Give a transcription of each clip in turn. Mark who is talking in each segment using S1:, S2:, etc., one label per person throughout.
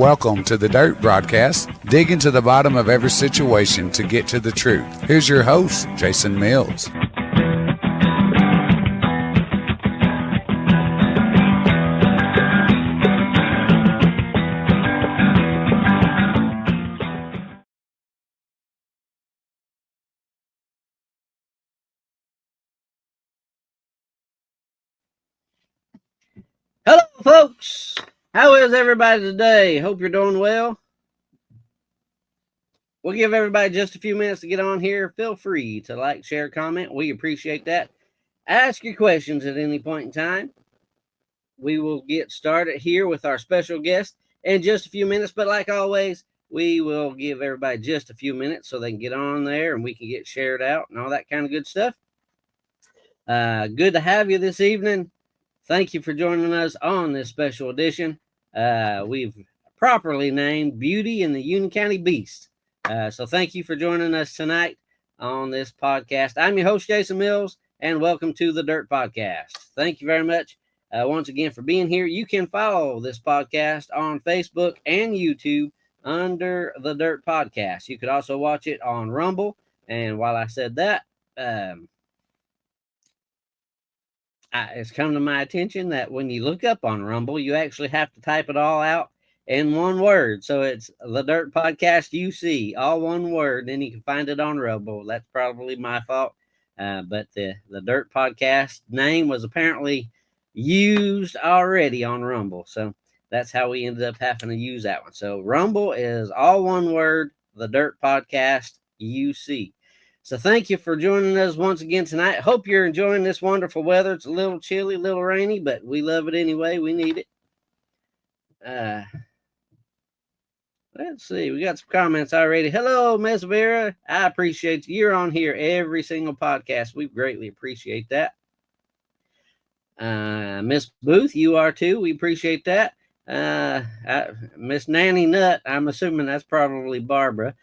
S1: Welcome to the Dirt Broadcast. Dig into the bottom of every situation to get to the truth. Here's your host, Jason Mills.
S2: Hello, folks. How is everybody today? Hope you're doing well. We'll give everybody just a few minutes to get on here. Feel free to like, share, comment. We appreciate that. Ask your questions at any point in time. We will get started here with our special guest in just a few minutes. But like always, we will give everybody just a few minutes so they can get on there and we can get shared out and all that kind of good stuff. Good to have you this evening. Thank you for joining us on this special edition. We've properly named Beauty and the Union County Beast. So thank you for joining us tonight on this podcast. I'm your host, Jason Mills, and welcome to the Dirt Podcast. Thank you very much once again for being here. You can follow this podcast on Facebook and YouTube under the Dirt Podcast. You could also watch it on Rumble. And while I said that, it's come to my attention that when you look up on Rumble, you actually have to type it all out in one word. So it's the Dirt Podcast UC, all one word. Then you can find it on Rumble. That's probably my fault. But the Dirt Podcast name was apparently used already on Rumble. So that's how we ended up having to use that one. So Rumble is all one word, the Dirt Podcast UC. So thank you for joining us once again tonight. Hope you're enjoying this wonderful weather. It's a little chilly, a little rainy, but we love it anyway. We need it. Let's see. We got some comments already. Hello, Miss Vera. I appreciate you. You're on here every single podcast. We greatly appreciate that. Miss Booth, you are too. We appreciate that. Miss Nanny Nut, I'm assuming that's probably Barbara.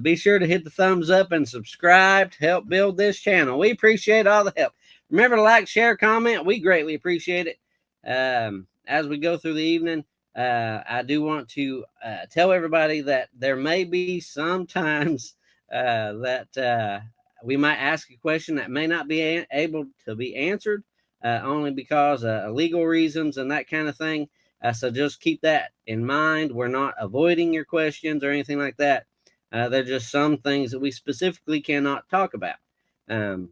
S2: Be sure to hit the thumbs up and subscribe to help build this channel. We appreciate all the help. Remember to like, share, comment. We greatly appreciate it. As we go through the evening, I do want to tell everybody that there may be some times that we might ask a question that may not be able to be answered only because of legal reasons and that kind of thing. So just keep that in mind. We're not avoiding your questions or anything like that. They're just some things that we specifically cannot talk about. So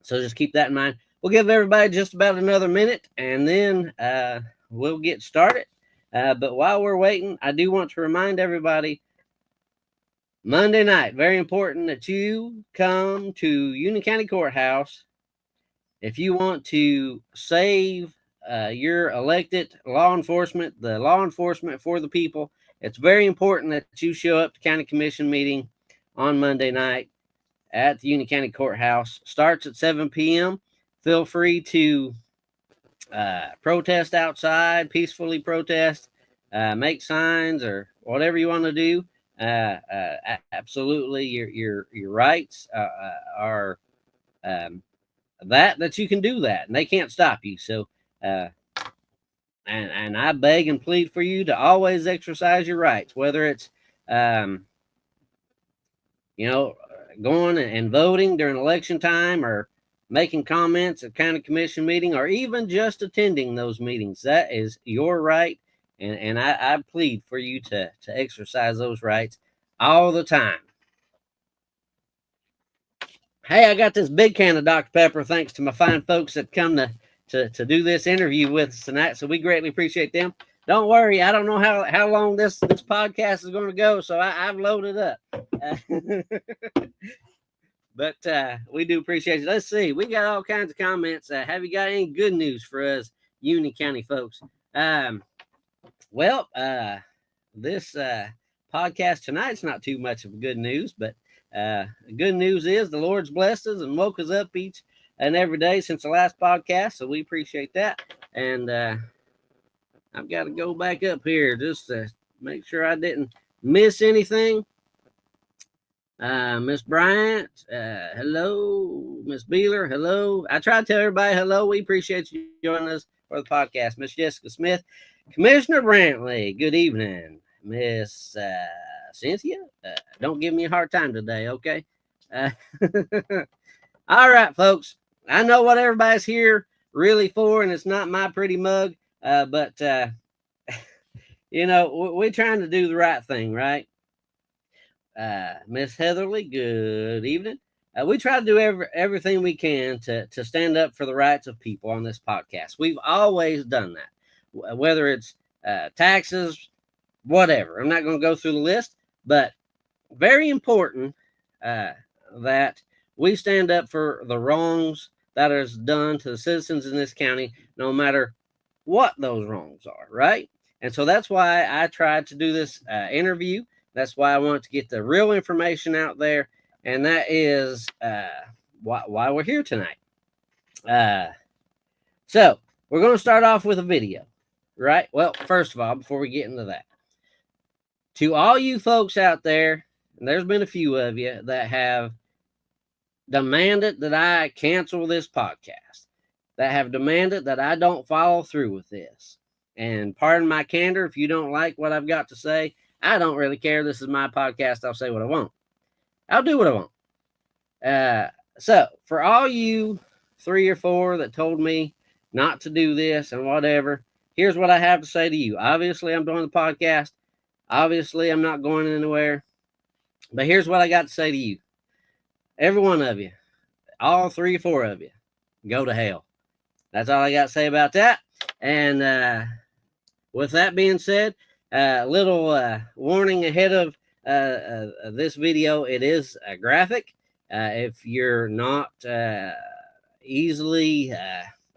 S2: just keep that in mind. We'll give everybody just about another minute, and then we'll get started. But while we're waiting, I do want to remind everybody, Monday night, very important that you come to Union County Courthouse. If you want to save your elected law enforcement, the law enforcement for the people, it's very important that you show up to county commission meeting on Monday night at the Union County Courthouse. Starts at 7 p.m. Feel free to protest outside, peacefully protest, make signs or whatever you want to do. Absolutely, your rights are that you can do that, and they can't stop you. So and I beg and plead for you to always exercise your rights, whether it's going and voting during election time, or making comments at county commission meeting, or even just attending those meetings. That is your right, and I plead for you to exercise those rights all the time. Hey, I got this big can of Dr. Pepper thanks to my fine folks that come to do this interview with us tonight. So we greatly appreciate them. Don't worry, I don't know how long this podcast is going to go, so I've loaded up. But we do appreciate it. Let's see. We got all kinds of comments. Have you got any good news for us Union County folks? This podcast tonight's not too much of good news, but good news is the Lord's blessed us and woke us up each and every day since the last podcast, so we appreciate that. And I've got to go back up here just to make sure I didn't miss anything. Miss Bryant, hello. Miss Beeler, hello. I try to tell everybody hello. We appreciate you joining us for the podcast. Miss Jessica Smith, Commissioner Brantley, good evening. Miss Cynthia, don't give me a hard time today, okay? Uh, all right, folks. I know what everybody's here really for, and it's not my pretty mug, but we're trying to do the right thing, right? Miss Heatherly, good evening. We try to do everything we can to stand up for the rights of people on this podcast. We've always done that, whether it's taxes, whatever. I'm not going to go through the list, but very important uh, that we stand up for the wrongs that is done to the citizens in this county, no matter what those wrongs are, right? And so that's why I tried to do this interview. That's why I want to get the real information out there, and that is why we're here tonight. So we're going to start off with a video, right? Well, first of all, before we get into that, to all you folks out there, and there's been a few of you that have demanded that I cancel this podcast, that have demanded that I don't follow through with this. And pardon my candor, if you don't like what I've got to say, I don't really care. This is my podcast. I'll say what I want. I'll do what I want. So, for all you 3 or 4 that told me not to do this and whatever, here's what I have to say to you. Obviously, I'm doing the podcast. Obviously, I'm not going anywhere. But here's what I got to say to you. Every one of you, all 3 or 4 of you, go to hell. That's all I got to say about that. And with that being said, a little warning ahead of this video. It is graphic. If you're not easily,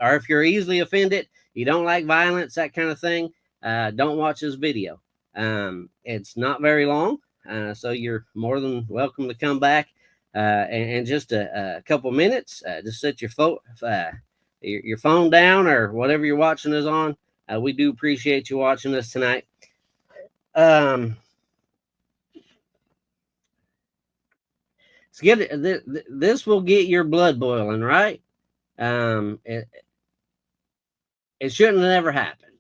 S2: or if you're easily offended, you don't like violence, that kind of thing, don't watch this video. It's not very long, so you're more than welcome to come back in just a couple minutes. Just set your phone down or whatever you're watching us on. We do appreciate you watching us tonight. This will get your blood boiling, right? It shouldn't have never happened.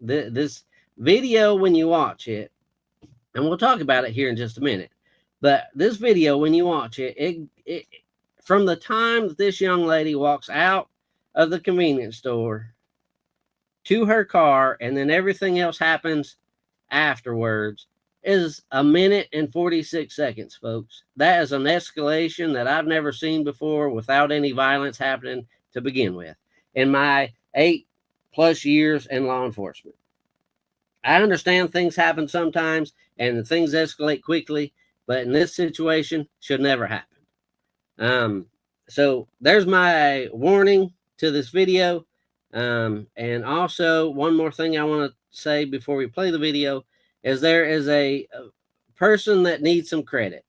S2: This video, when you watch it, and we'll talk about it here in just a minute, but this video, when you watch it from the time that this young lady walks out of the convenience store to her car, and then everything else happens afterwards, is a minute and 46 seconds, folks. That is an escalation that I've never seen before without any violence happening to begin with in my 8+ years in law enforcement. I understand things happen sometimes and things escalate quickly, but in this situation, should never happen. So there's my warning to this video. And also, one more thing I want to say before we play the video is there is a person that needs some credit.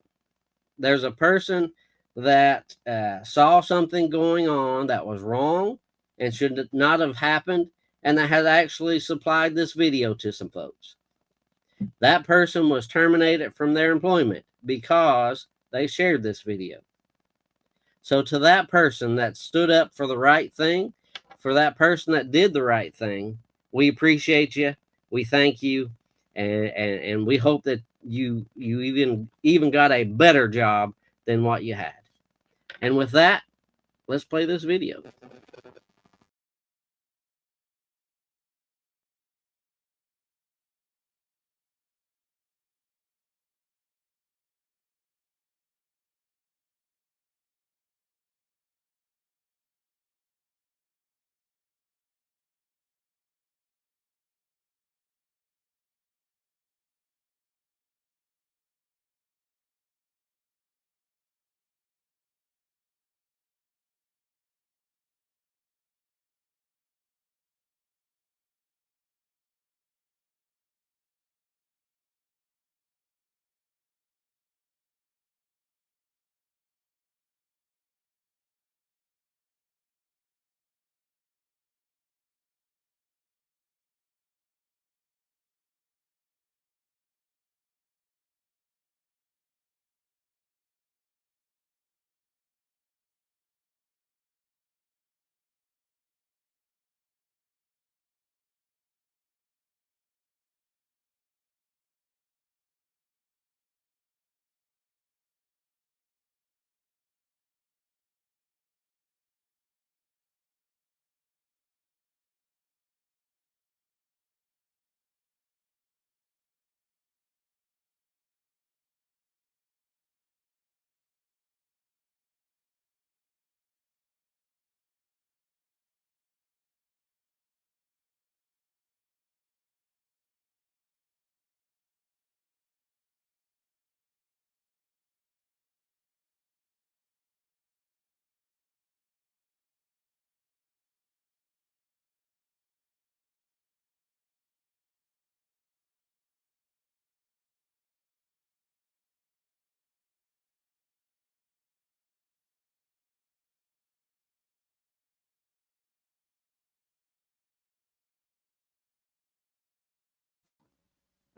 S2: There's a person that saw something going on that was wrong and should not have happened, and that has actually supplied this video to some folks. That person was terminated from their employment because they shared this video. So to that person that stood up for the right thing, for that person that did the right thing, we appreciate you. We thank you, and we hope that you even got a better job than what you had. And with that, let's play this video.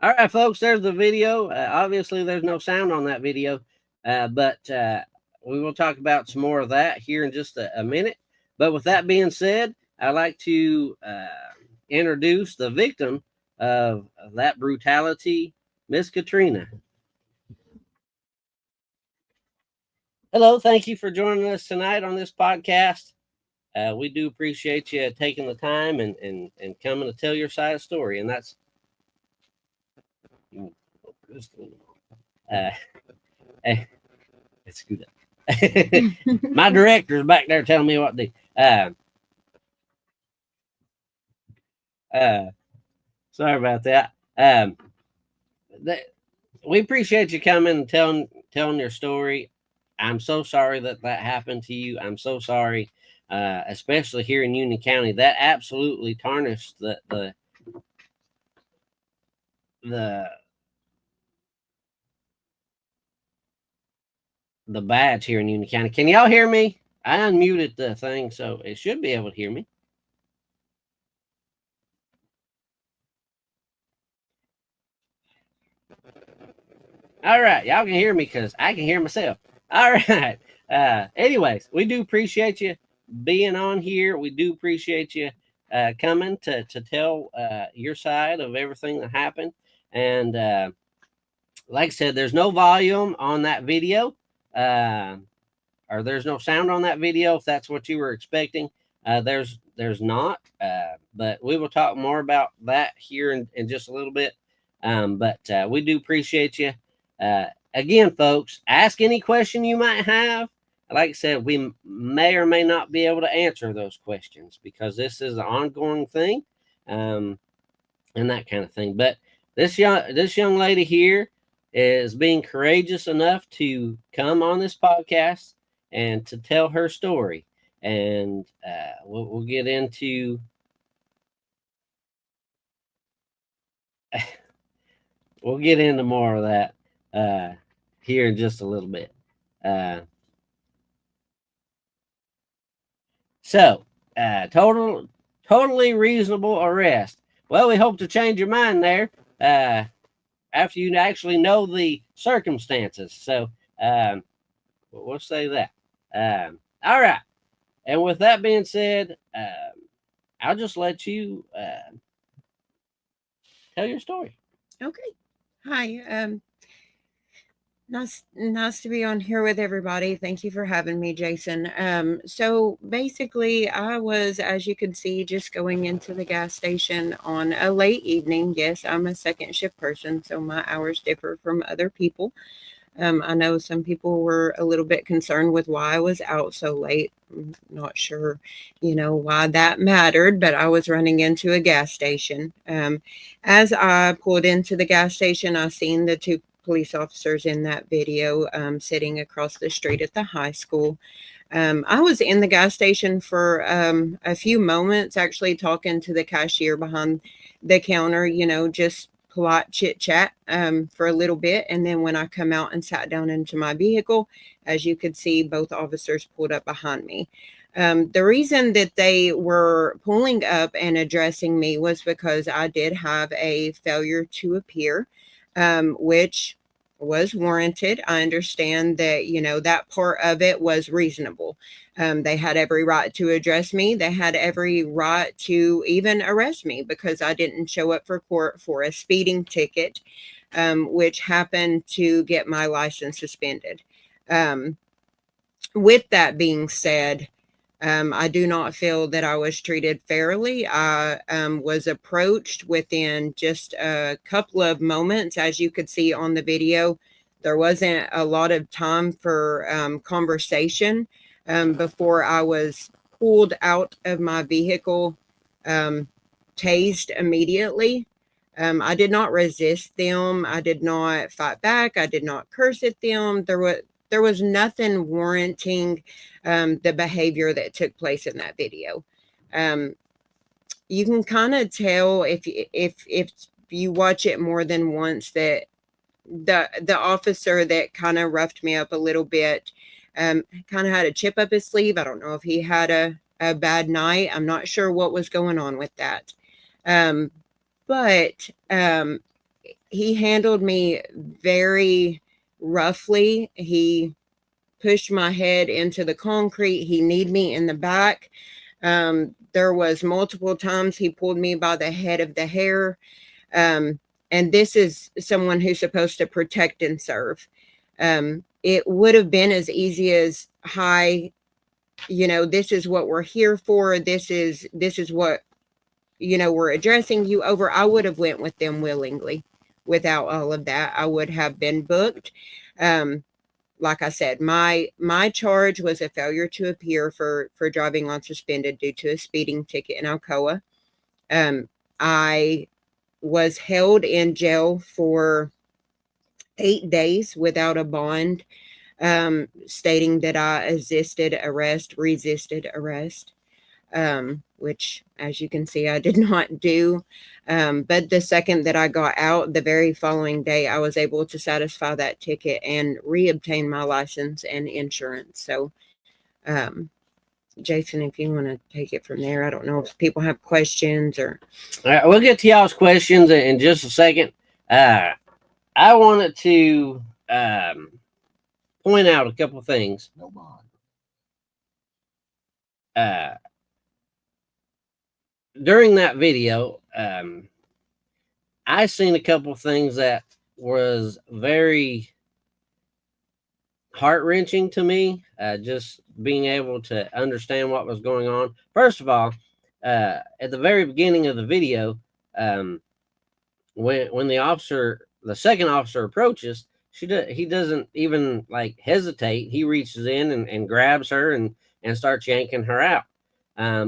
S2: All right, folks, there's the video. Obviously, there's no sound on that video, but we will talk about some more of that here in just a minute. But with that being said, I'd like to introduce the victim of that brutality, Miss Katrina. Hello, thank you for joining us tonight on this podcast. We do appreciate you taking the time and coming to tell your side of the story. And that's uh, it's good. My director's back there telling me what to do. Uh, sorry about that. We appreciate you coming and telling your story. I'm so sorry that happened to you. I'm so sorry, especially here in Union County. That absolutely tarnished the the badge here in Union County. Can y'all hear me? I unmuted the thing, so it should be able to hear me. All right, y'all can hear me because I can hear myself. All right. Anyways, we do appreciate you being on here. We do appreciate you coming to tell your side of everything that happened. And like I said, there's no volume on that video. Or there's no sound on that video if that's what you were expecting. There's not, but we will talk more about that here in just a little bit. But we do appreciate you. Again, folks, ask any question you might have. Like I said, we may or may not be able to answer those questions because this is an ongoing thing, and that kind of thing. But this young lady here is being courageous enough to come on this podcast and to tell her story. And we'll get into we'll get into more of that here in just a little bit. So, totally reasonable arrest. Well, we hope to change your mind there after you actually know the circumstances. So, we'll say that. All right. And with that being said, I'll just let you tell your story.
S3: Okay. Hi. Nice to be on here with everybody. Thank you for having me, Jason. So basically, I was, as you can see, just going into the gas station on a late evening. Yes, I'm a second shift person, so my hours differ from other people. I know some people were a little bit concerned with why I was out so late. I'm not sure, why that mattered, but I was running into a gas station. As I pulled into the gas station, I seen the two police officers in that video sitting across the street at the high school. I was in the gas station for a few moments, actually talking to the cashier behind the counter, just polite chit chat for a little bit. And then when I come out and sat down into my vehicle, as you could see, both officers pulled up behind me. The reason that they were pulling up and addressing me was because I did have a failure to appear, which was warranted. I understand that, that part of it was reasonable. They had every right to address me. They had every right to even arrest me because I didn't show up for court for a speeding ticket, which happened to get my license suspended. With that being said, I do not feel that I was treated fairly. I was approached within just a couple of moments. As you could see on the video, there wasn't a lot of time for conversation before I was pulled out of my vehicle, tased immediately. I did not resist them. I did not fight back. I did not curse at them. There was nothing warranting the behavior that took place in that video. You can kind of tell if you watch it more than once that the officer that kind of roughed me up a little bit kind of had a chip up his sleeve. I don't know if he had a bad night. I'm not sure what was going on with that. But he handled me very roughly. He pushed my head into the concrete. He kneed me in the back. There was multiple times he pulled me by the head of the hair. And this is someone who's supposed to protect and serve. It would have been as easy as, hi, this is what we're here for. This is what, we're addressing you over. I would have went with them willingly. Without all of that, I would have been booked. Like I said, my charge was a failure to appear for driving on suspended due to a speeding ticket in Alcoa. I was held in jail for 8 days without a bond, stating that I resisted arrest, which, as you can see, I did not do. But the second that I got out, the very following day, I was able to satisfy that ticket and reobtain my license and insurance. So, Jason, if you want to take it from there, I don't know if people have questions or.
S2: All right, we'll get to y'all's questions in just a second. I wanted to point out a couple of things. No bond. During that video, I seen a couple of things that was very heart-wrenching to me, just being able to understand what was going on. First of all, at the very beginning of the video, when the second officer approaches, he doesn't even like hesitate. He reaches in and grabs her and starts yanking her out.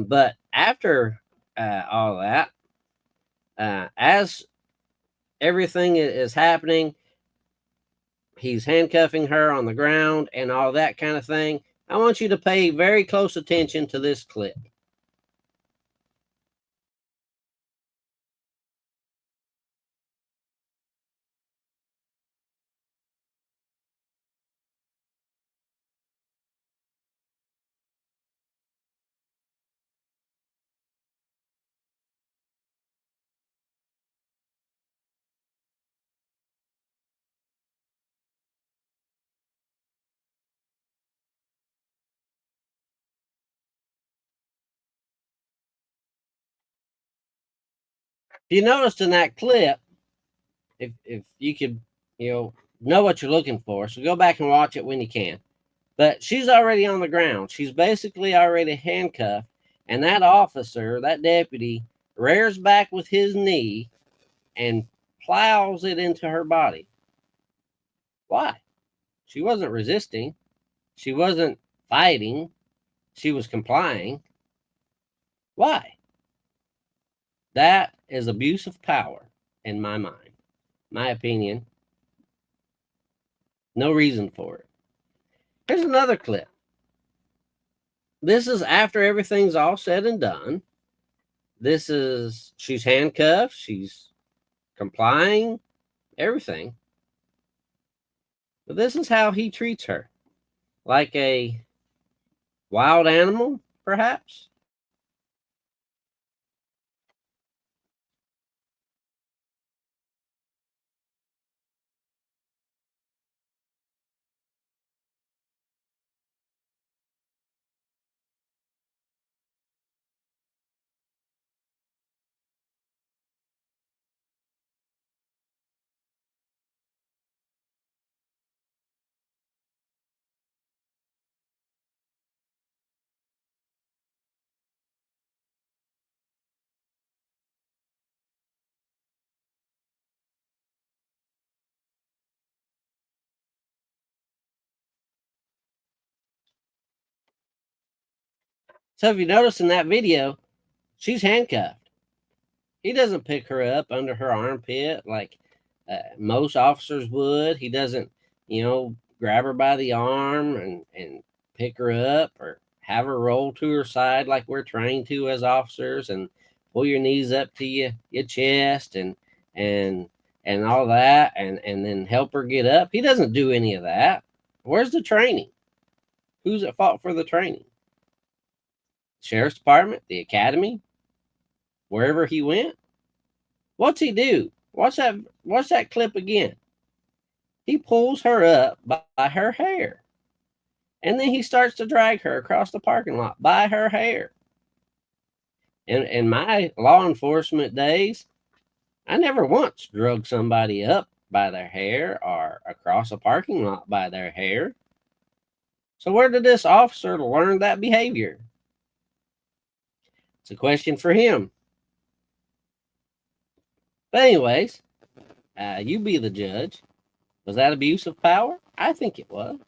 S2: But after all that, as everything is happening, he's handcuffing her on the ground and all that kind of thing. I want you to pay very close attention to this clip. You noticed in that clip, if you could, know what you're looking for, so go back and watch it when you can. But she's already on the ground. She's basically already handcuffed, and that officer, that deputy, rears back with his knee and plows it into her body. Why? She wasn't resisting. She wasn't fighting. She was complying. Why? That is abuse of power in my mind. My opinion. No reason for it. Here's another clip. This is after everything's all said and done. She's handcuffed. She's complying, everything. But this is how he treats her. Like a wild animal, perhaps? So if you notice in that video, she's handcuffed. He doesn't pick her up under her armpit like most officers would. He doesn't, grab her by the arm and pick her up or have her roll to her side like we're trained to as officers and pull your knees up to your chest and all that and then help her get up. He doesn't do any of that. Where's the training? Who's at fault for the training? Sheriff's Department, the academy, wherever he went? What's he do? Watch that clip again. He pulls her up by her hair. And then he starts to drag her across the parking lot by her hair. In my law enforcement days, I never once drug somebody up by their hair or across a parking lot by their hair. So where did this officer learn that behavior? It's a question for him. But anyways, you be the judge. Was that abuse of power? I think it was.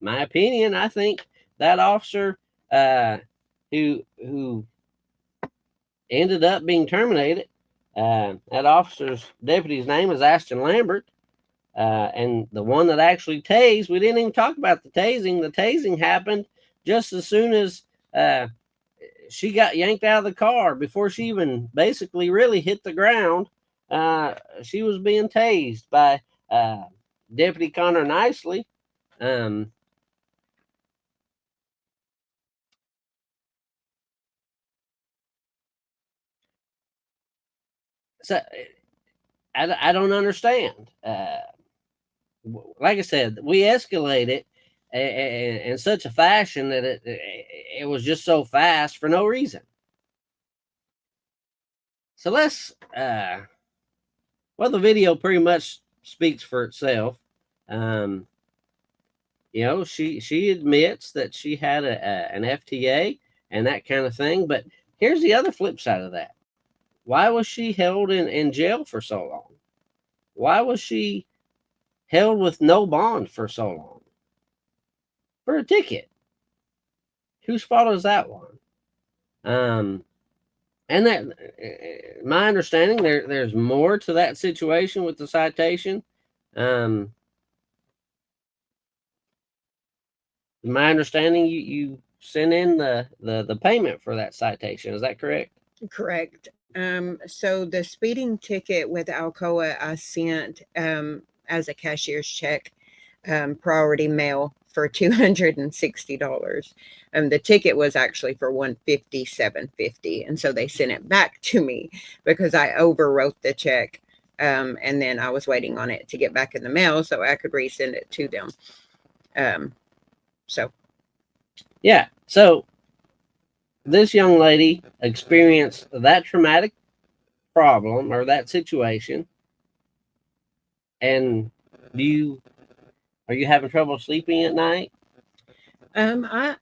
S2: My opinion, I think that officer who ended up being terminated, that officer's deputy's name is Ashton Lambert. And the one that actually tased, we didn't even talk about the tasing. The tasing happened just as soon as she got yanked out of the car. Before she even basically really hit the ground, she was being tased by Deputy Connor Nicely. So I don't understand. Like I said, we escalated in such a fashion that it was just so fast for no reason. So let's, well, the video pretty much speaks for itself. You know, she admits that she had an FTA and that kind of thing. But here's the other flip side of that. Why was she held in jail for so long? Why was she held with no bond for so long? For a ticket. Whose fault is that one? And that, my understanding, there's more to that situation with the citation. My understanding, you sent in the payment for that citation. Is that correct?
S3: Correct. So the speeding ticket with Alcoa I sent as a cashier's check, priority mail for $260. The ticket was actually for $157.50, and so they sent it back to me because I overwrote the check, and then I was waiting on it to get back in the mail so I could resend it to them. So
S2: yeah, so this young lady experienced that traumatic problem or that situation, and are you having trouble sleeping at night?
S3: My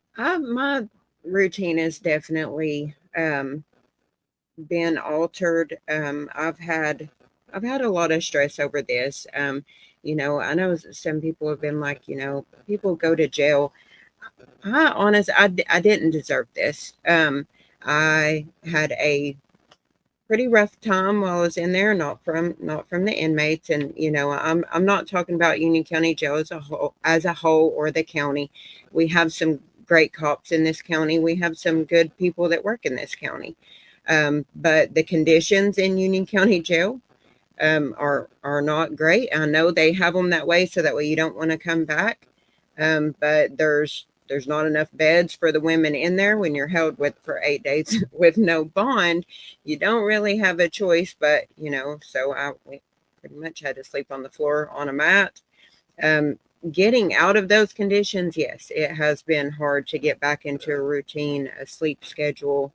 S3: routine has definitely been altered. I've had a lot of stress over this. You know, I know some people have been like, you know, people go to jail. I didn't deserve this. I had a pretty rough time while I was in there, not from the inmates. And you know, I'm not talking about Union County Jail as a whole or the county. We have some great cops in this county. We have some good people that work in this county. But the conditions in Union County Jail are not great. I know they have them that way so that way you don't want to come back. But there's not enough beds for the women in there when you're held for 8 days with no bond. You don't really have a choice, but you know, so we pretty much had to sleep on the floor on a mat. Getting out of those conditions, yes, it has been hard to get back into a routine, a sleep schedule.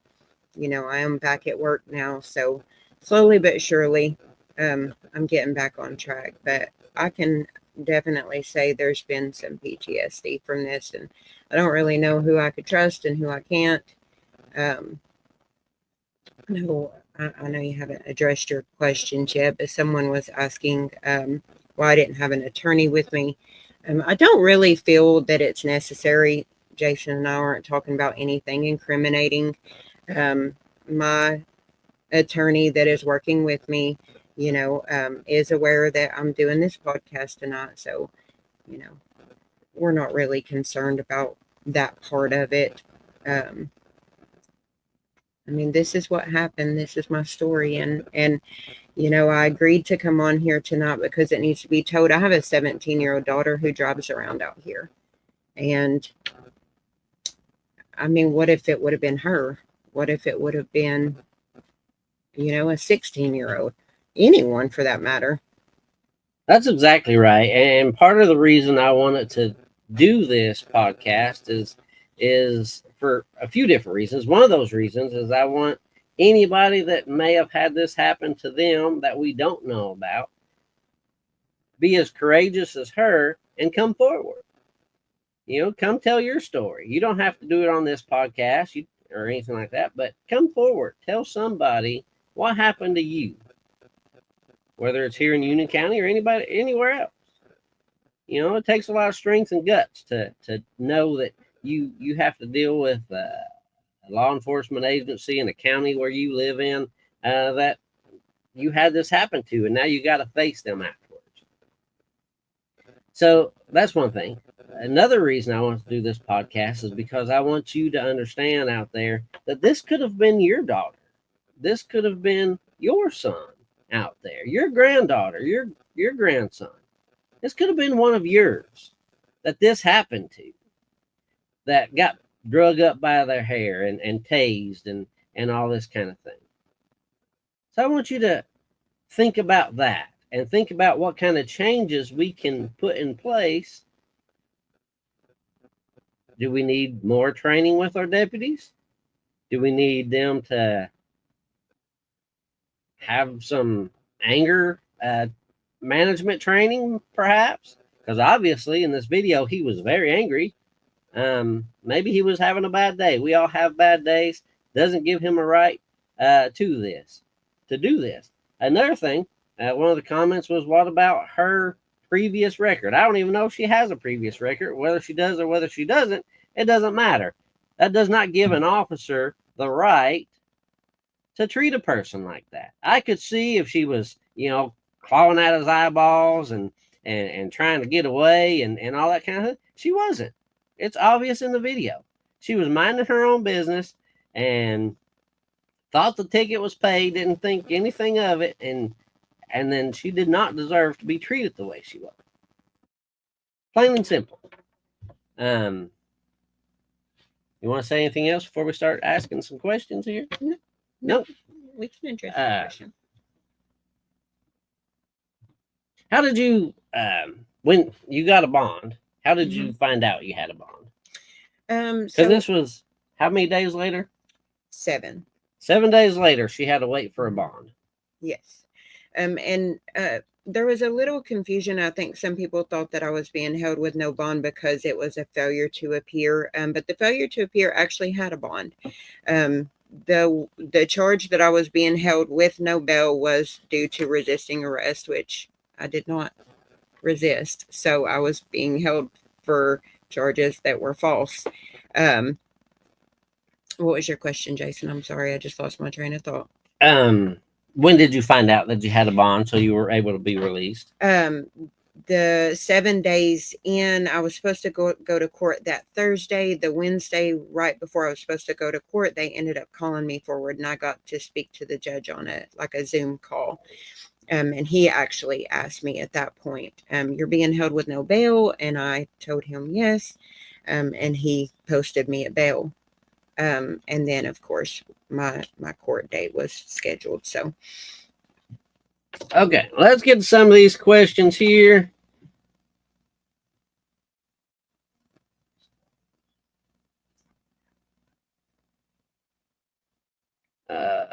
S3: You know, I am back at work now, so slowly but surely, I'm getting back on track. But I can definitely say there's been some PTSD from this, and I don't really know who I could trust and who I can't. No, I know you haven't addressed your questions yet, but someone was asking why I didn't have an attorney with me. I don't really feel that it's necessary. Jason and I aren't talking about anything incriminating. My attorney that is working with me, you know, is aware that I'm doing this podcast tonight. So, you know, we're not really concerned about that part of it. I mean, this is what happened. This is my story. And, you know, I agreed to come on here tonight because it needs to be told. I have a 17-year-old daughter who drives around out here. And I mean, what if it would have been her? What if it would have been, you know, a 16-year-old? anyone for that matter.
S2: That's exactly right. And part of the reason I wanted to do this podcast is for a few different reasons. One of those reasons is I want anybody that may have had this happen to them that we don't know about be as courageous as her and come forward. Come tell your story. You don't have to do it on this podcast or anything like that, but come forward. Tell somebody what happened to you, whether it's here in Union County or anywhere else. It takes a lot of strength and guts to know that you have to deal with a law enforcement agency in the county where you live in that you had this happen to, and now you got to face them afterwards. So that's one thing. Another reason I want to do this podcast is because I want you to understand out there that this could have been your daughter. This could have been your son out there, your granddaughter, your grandson. This could have been one of yours that this happened to, that got drug up by their hair and tased and all this kind of thing. So I want you to think about that and think about what kind of changes we can put in place. Do we need more training with our deputies? Do we need them to have some anger management training, perhaps? Because obviously in this video, he was very angry. Maybe he was having a bad day. We all have bad days. Doesn't give him a right to do this. Another thing, one of the comments was, what about her previous record? I don't even know if she has a previous record. Whether she does or whether she doesn't, it doesn't matter. That does not give an officer the right to treat a person like that. I could see if she was, clawing at his eyeballs and trying to get away and all that kind of thing. She wasn't. It's obvious in the video. She was minding her own business and thought the ticket was paid, didn't think anything of it, and then she did not deserve to be treated the way she was. Plain and simple. You want to say anything else before we start asking some questions here?
S3: No. We can address that question.
S2: How did you, when you got a bond, how did you find out you had a bond? Because this was how many days later?
S3: 7.
S2: 7 days later, she had to wait for a bond.
S3: Yes. And there was a little confusion. I think some people thought that I was being held with no bond because it was a failure to appear. But the failure to appear actually had a bond. The charge that I was being held with no bail was due to resisting arrest, which I did not resist. So I was being held for charges that were false. What was your question, Jason? I'm sorry, I just lost my train of thought.
S2: When did you find out that you had a bond so you were able to be released?
S3: The 7 days in, I was supposed to go to court that Thursday. The Wednesday right before I was supposed to go to court, they ended up calling me forward, and I got to speak to the judge on a Zoom call. And he actually asked me at that point, you're being held with no bail? And I told him yes. And he posted me a bail. And then, of course, my court date was scheduled. So,
S2: okay, let's get to some of these questions here. I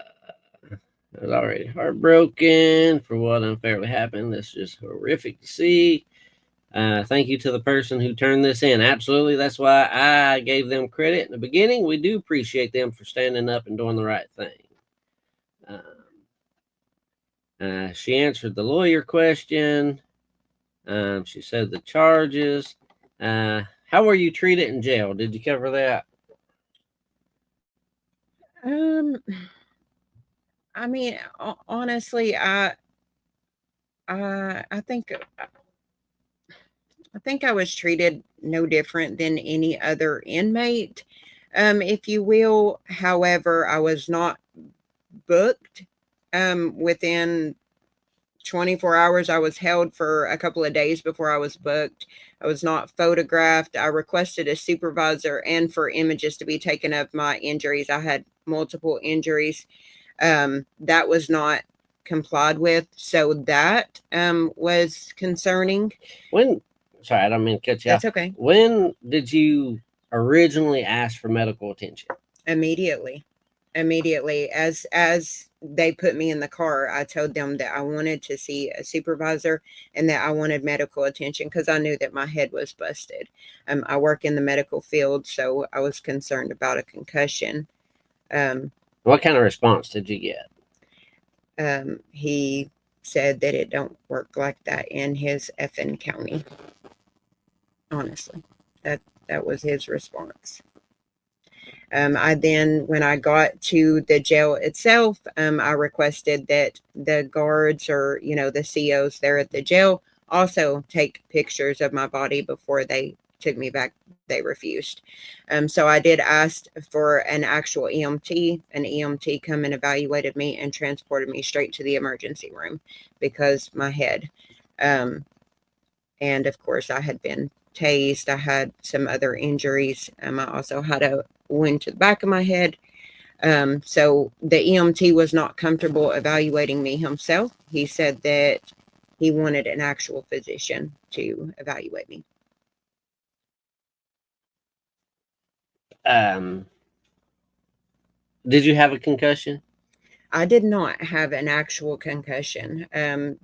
S2: was already heartbroken for what unfairly happened. This is just horrific to see. Thank you to the person who turned this in. Absolutely. That's why I gave them credit in the beginning. We do appreciate them for standing up and doing the right thing. She answered the lawyer question. She said the charges. How were you treated in jail? Did you cover that?
S3: I mean, honestly, I think I was treated no different than any other inmate, if you will. However, I was not booked. Within 24 hours, I was held for a couple of days before I was booked. I was not photographed. I requested a supervisor and for images to be taken of my injuries. I had multiple injuries. That was not complied with. So that was concerning.
S2: Sorry, I don't mean to cut you off.
S3: That's okay.
S2: When did you originally ask for medical attention?
S3: Immediately. As they put me in the car, I told them that I wanted to see a supervisor and that I wanted medical attention because I knew that my head was busted. I work in the medical field, so I was concerned about a concussion.
S2: What kind of response did you get?
S3: He said that it don't work like that in his effing county. Honestly, that was his response. I then, when I got to the jail itself, I requested that the guards or, the COs there at the jail also take pictures of my body before they took me back. They refused. So I did ask for an actual EMT. An EMT come and evaluated me and transported me straight to the emergency room because my head. And of course, I had been tased. I had some other injuries. I also had a wound to the back of my head. So the EMT was not comfortable evaluating me himself. He said that he wanted an actual physician to evaluate me.
S2: Did you have a concussion?
S3: I did not have an actual concussion.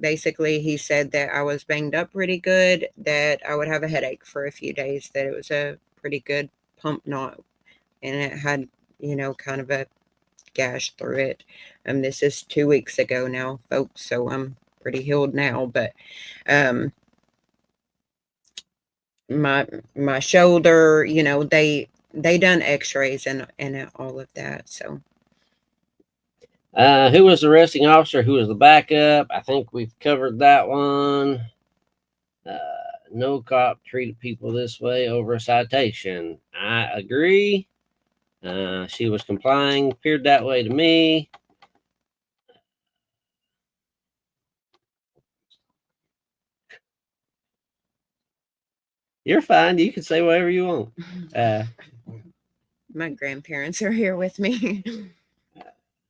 S3: Basically, he said that I was banged up pretty good, that I would have a headache for a few days, that it was a pretty good pump knot, and it had, kind of a gash through it. This is 2 weeks ago now, folks, so I'm pretty healed now, but my shoulder, they done x-rays and all of that. So
S2: who was the arresting officer? Who was the backup? I think we've covered that one. No cop treated people this way over a citation. I agree. She was complying, appeared that way to me. You're fine. You can say whatever you want.
S3: my grandparents are here with me.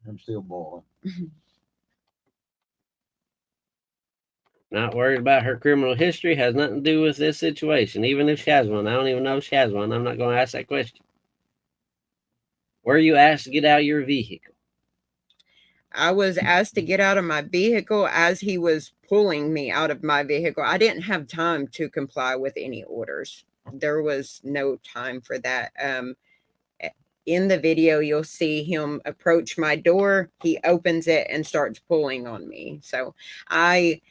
S1: I'm still boiling.
S2: Not worried about her criminal history. Has nothing to do with this situation. Even if she has one. I don't even know if she has one. I'm not going to ask that question. Were you asked to get out of your vehicle?
S3: I was asked to get out of my vehicle as he was pulling me out of my vehicle. I didn't have time to comply with any orders. There was no time for that. In the video, you'll see him approach my door. He opens it and starts pulling on me. So I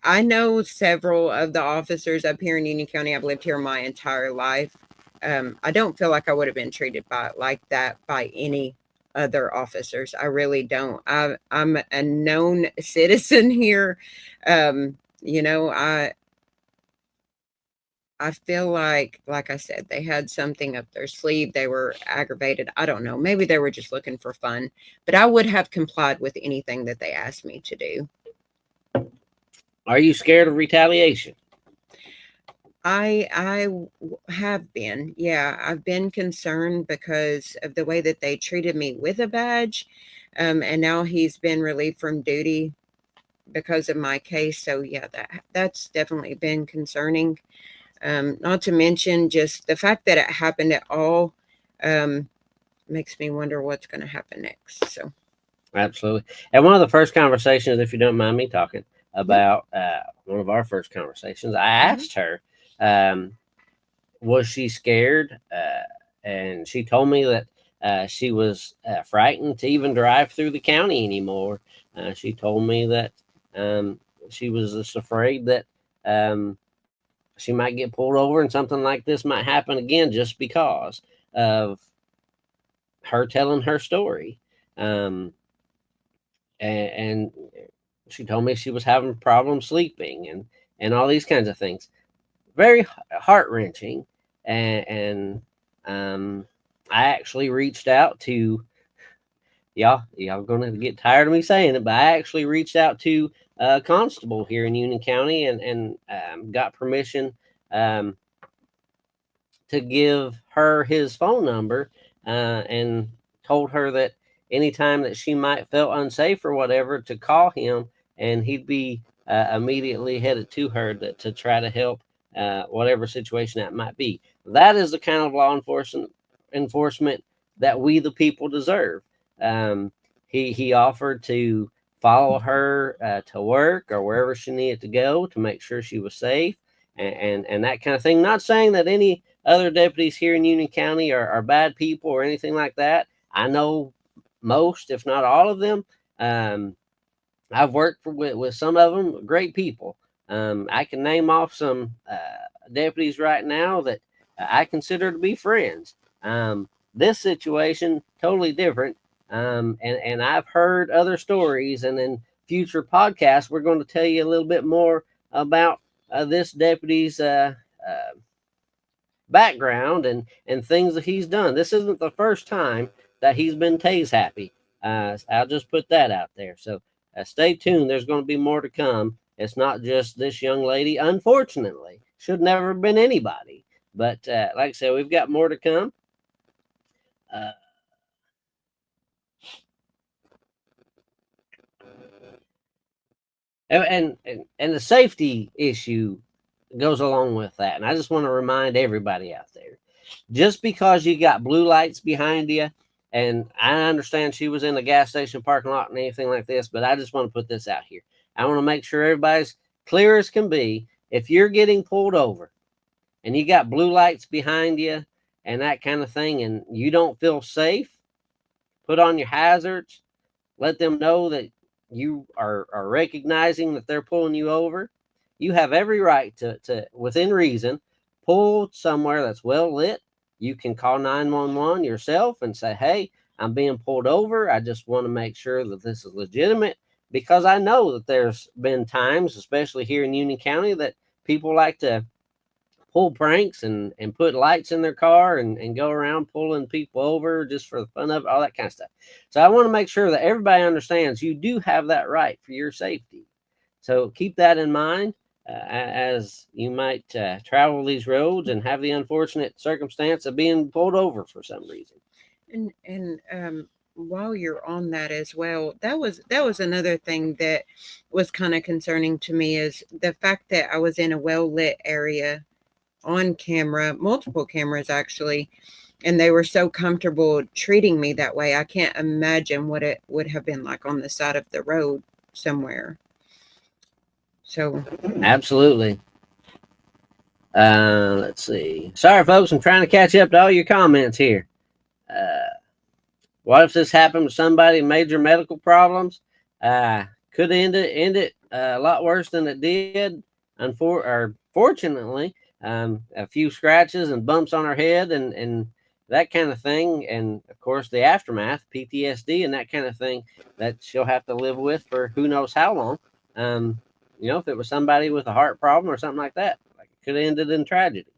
S3: know several of the officers up here in Union County. I've lived here my entire life. I don't feel like I would have been treated like that by any other officers. I really don't. I'm a known citizen here. I feel like I said, they had something up their sleeve. They were aggravated. I don't know. Maybe they were just looking for fun, but I would have complied with anything that they asked me to do.
S2: Are you scared of retaliation?
S3: I have been. Yeah, I've been concerned because of the way that they treated me with a badge. And now he's been relieved from duty because of my case. So yeah, that's definitely been concerning. Not to mention just the fact that it happened at all makes me wonder what's going to happen next. So
S2: Absolutely. And one of the first conversations, if you don't mind me talking about one of our first conversations, I asked her, was she scared? And she told me that she was frightened to even drive through the county anymore. She told me that she was just afraid that she might get pulled over and something like this might happen again just because of her telling her story. And she told me she was having problems sleeping and all these kinds of things. Very heart-wrenching. And I actually reached out to y'all gonna get tired of me saying it, but I actually reached out to a constable here in Union County and got permission to give her his phone number and told her that anytime that she might feel unsafe or whatever, to call him, and he'd be immediately headed to her to try to help whatever situation that might be. That is the kind of law enforcement that we the people deserve. Um, he offered to follow her to work or wherever she needed to go to make sure she was safe, and that kind of thing. Not saying that any other deputies here in Union County are bad people or anything like that. I know most, if not all of them. I've worked with some of them, great people. I can name off some deputies right now that I consider to be friends. This situation, totally different. And I've heard other stories, and in future podcasts, we're going to tell you a little bit more about this deputy's background and things that he's done. This isn't the first time that he's been tase happy. I'll just put that out there. So stay tuned. There's going to be more to come. It's not just this young lady. Unfortunately, should never have been anybody. But like I said, we've got more to come. Uh, and the safety issue goes along with that. And I just want to remind everybody out there, just because you got blue lights behind you, and I understand she was in a gas station parking lot and anything like this, but I just want to put this out here. I want to make sure everybody's clear as can be. If you're getting pulled over and you got blue lights behind you and that kind of thing, and you don't feel safe, put on your hazards, let them know that you are recognizing that they're pulling you over. You have every right to within reason, pull somewhere that's well lit. You can call 911 yourself and say, hey, I'm being pulled over. I just want to make sure that this is legitimate, because I know that there's been times, especially here in Union County, that people like to pull pranks and put lights in their car and go around pulling people over just for the fun of it, all that kind of stuff. So I want to make sure that everybody understands you do have that right for your safety. So keep that in mind as you might travel these roads and have the unfortunate circumstance of being pulled over for some reason.
S3: And while you're on that as well, that was another thing that was kind of concerning to me, is the fact that I was in a well lit area on camera, multiple cameras actually, and they were so comfortable treating me that way. I can't imagine what it would have been like on the side of the road somewhere. So
S2: absolutely. Let's see. Sorry, folks, I'm trying to catch up to all your comments here. What if this happened with somebody with major medical problems? Could end it a lot worse than it did. Fortunately, a few scratches and bumps on her head and that kind of thing, and of course the aftermath, PTSD and that kind of thing that she'll have to live with for who knows how long. If it was somebody with a heart problem or something like that, like it could have ended in tragedy.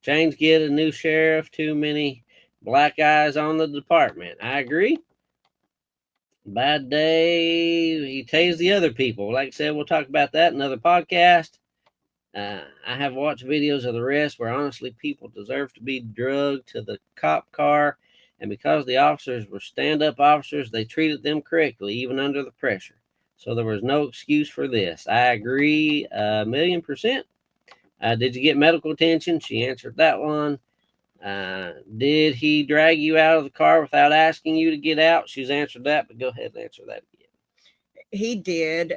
S2: Change get a new sheriff, too many black eyes on the department. I agree. Bad day. He tased the other people. Like I said, we'll talk about that in another podcast. I have watched videos of the rest where honestly people deserve to be drugged to the cop car, and because the officers were stand-up officers, they treated them correctly, even under the pressure. So there was no excuse for this. I agree 1,000,000%. Did you get medical attention? She answered that one. Did he drag you out of the car without asking you to get out? She's answered that, but go ahead and answer that again.
S3: He did.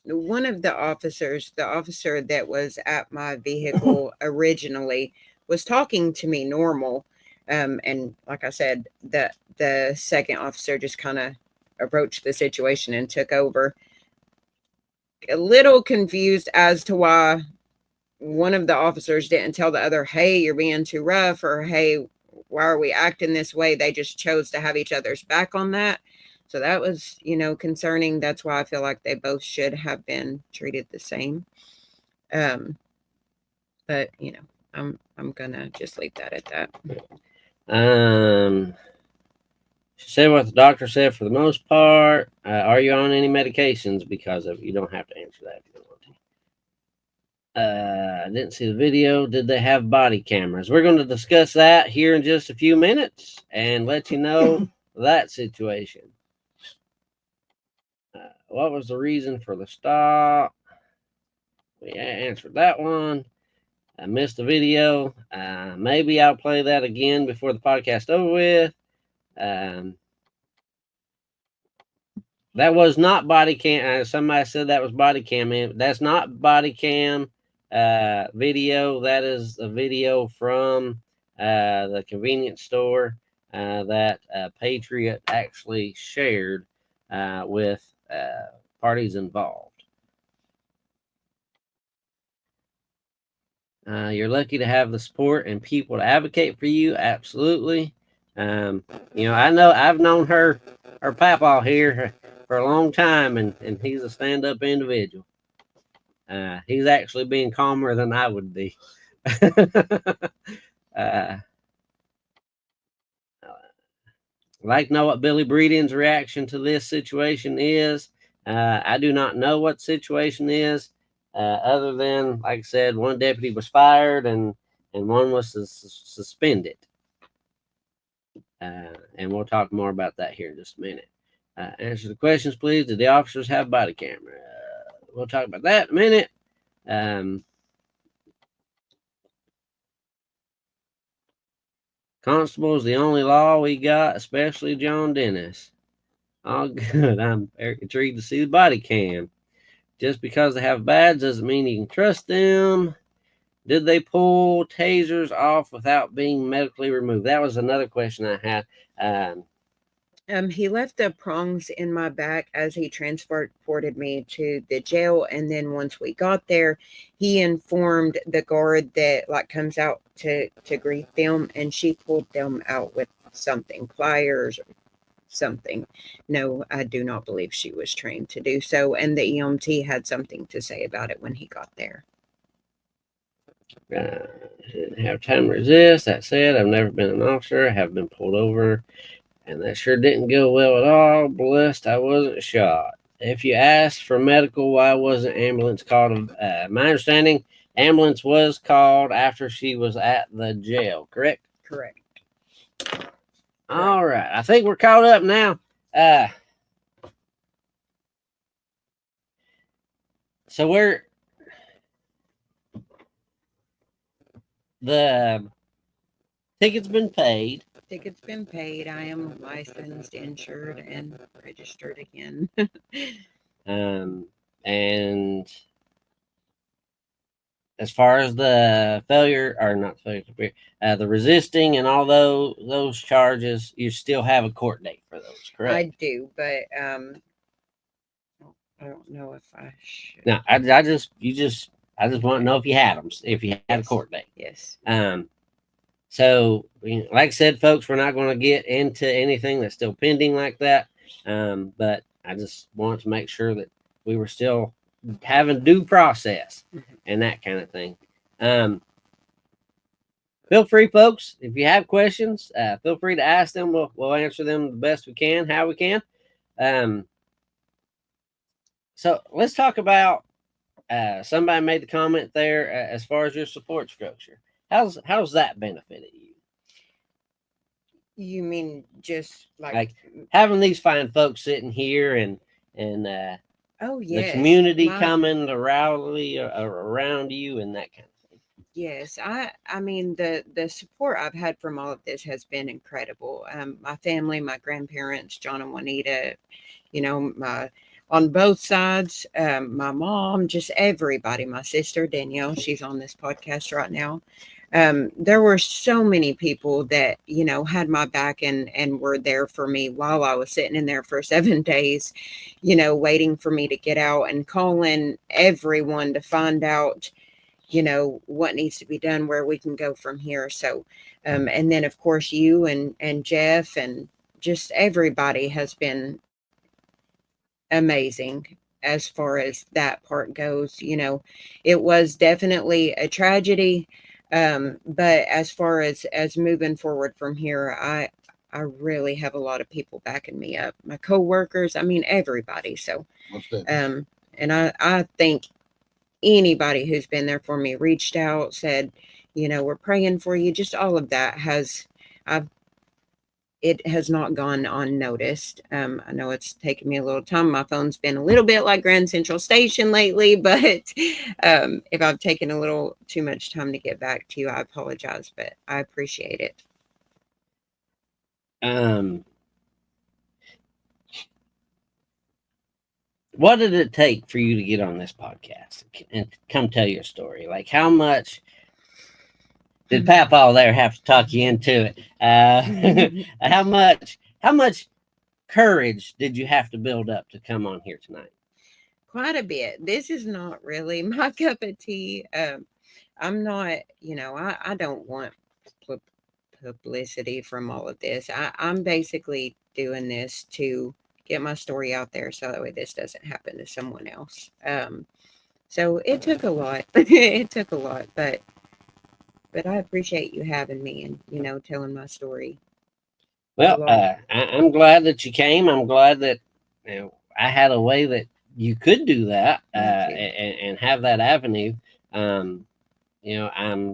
S3: One of the officers, the officer that was at my vehicle originally, was talking to me normal. And like I said, the second officer just kind of approached the situation and took over. A little confused as to why one of the officers didn't tell the other, hey, you're being too rough, or hey, why are we acting this way? They just chose to have each other's back on that. So that was, concerning. That's why I feel like they both should have been treated the same. But I'm gonna just leave that at that.
S2: She said what the doctor said for the most part. Are you on any medications because of? You don't have to answer that if you don't want to. I didn't see the video. Did they have body cameras? We're going to discuss that here in just a few minutes and let you know that situation. What was the reason for the stop? We answered that one. I missed the video. Maybe I'll play that again before the podcast over with. That was not body cam. Somebody said that was body cam. That's not body cam video. That is a video from the convenience store that Patriot actually shared with parties involved. You're lucky to have the support and people to advocate for you. Absolutely. I know I've known her papa here for a long time, and he's a stand-up individual. He's actually being calmer than I would be. Like to know what Billy Breeden's reaction to this situation is. I do not know what the situation is, other than, like I said, one deputy was fired and one was suspended. And we'll talk more about that here in just a minute. Answer the questions, please. Did the officers have body camera? We'll talk about that in a minute. Constable is the only law we got, especially John Dennis. All good. I'm very intrigued to see the body cam. Just because they have badges doesn't mean you can trust them. Did they pull tasers off without being medically removed? That was another question I had.
S3: He left the prongs in my back as he transported me to the jail, and then once we got there, he informed the guard that comes out to greet them, and she pulled them out with something, pliers or something. No, I do not believe she was trained to do so, and the EMT had something to say about it when he got there.
S2: Didn't have time to resist. That said, I've never been an officer. I have been pulled over, and that sure didn't go well at all. Blessed I wasn't shot. If you asked for medical, why wasn't ambulance called? My understanding, ambulance was called after she was at the jail, correct?
S3: Correct.
S2: All right. I think we're caught up now. So the ticket's been paid.
S3: Ticket's been paid. I am licensed, insured, and registered again.
S2: And as far as the the resisting and all those charges, you still have a court date for those, correct?
S3: I do, but I don't know if I should.
S2: No, I just want to know if you had them, if you had a court date.
S3: Yes.
S2: So, like I said, folks, we're not going to get into anything that's still pending like that. But I just wanted to make sure that we were still having due process and that kind of thing. Feel free, folks, if you have questions, feel free to ask them. We'll answer them the best we can, how we can. So let's talk about somebody made the comment there as far as your support structure. How's that benefited you?
S3: You mean just
S2: like having these fine folks sitting here and
S3: oh yes,
S2: the community coming to rally around you and that kind of thing?
S3: Yes, I mean the support I've had from all of this has been incredible. My family, my grandparents, John and Juanita, on both sides, my mom, just everybody, my sister Danielle, she's on this podcast right now. There were so many people that, had my back and were there for me while I was sitting in there for 7 days, waiting for me to get out and calling everyone to find out, what needs to be done, where we can go from here. So, and then of course you and Jeff and just everybody has been amazing as far as that part goes. It was definitely a tragedy. But as far as moving forward from here, I really have a lot of people backing me up. My coworkers, I mean, everybody. So, and I think anybody who's been there for me, reached out, said, we're praying for you. Just all of that it has not gone unnoticed. I know it's taken me a little time. My phone's been a little bit like Grand Central Station lately, but if I've taken a little too much time to get back to you, I apologize, but I appreciate it.
S2: What did it take for you to get on this podcast and come tell your story? Like, how much did Papa there have to talk you into it? How much courage did you have to build up to come on here tonight?
S3: Quite a bit. This is not really my cup of tea. I'm not, I don't want publicity from all of this. I'm basically doing this to get my story out there so that way this doesn't happen to someone else. So it took a lot. It took a lot, but I appreciate you having me and telling my story.
S2: Well, I'm glad that you came. I'm glad that I had a way that you could do that and have that avenue. I'm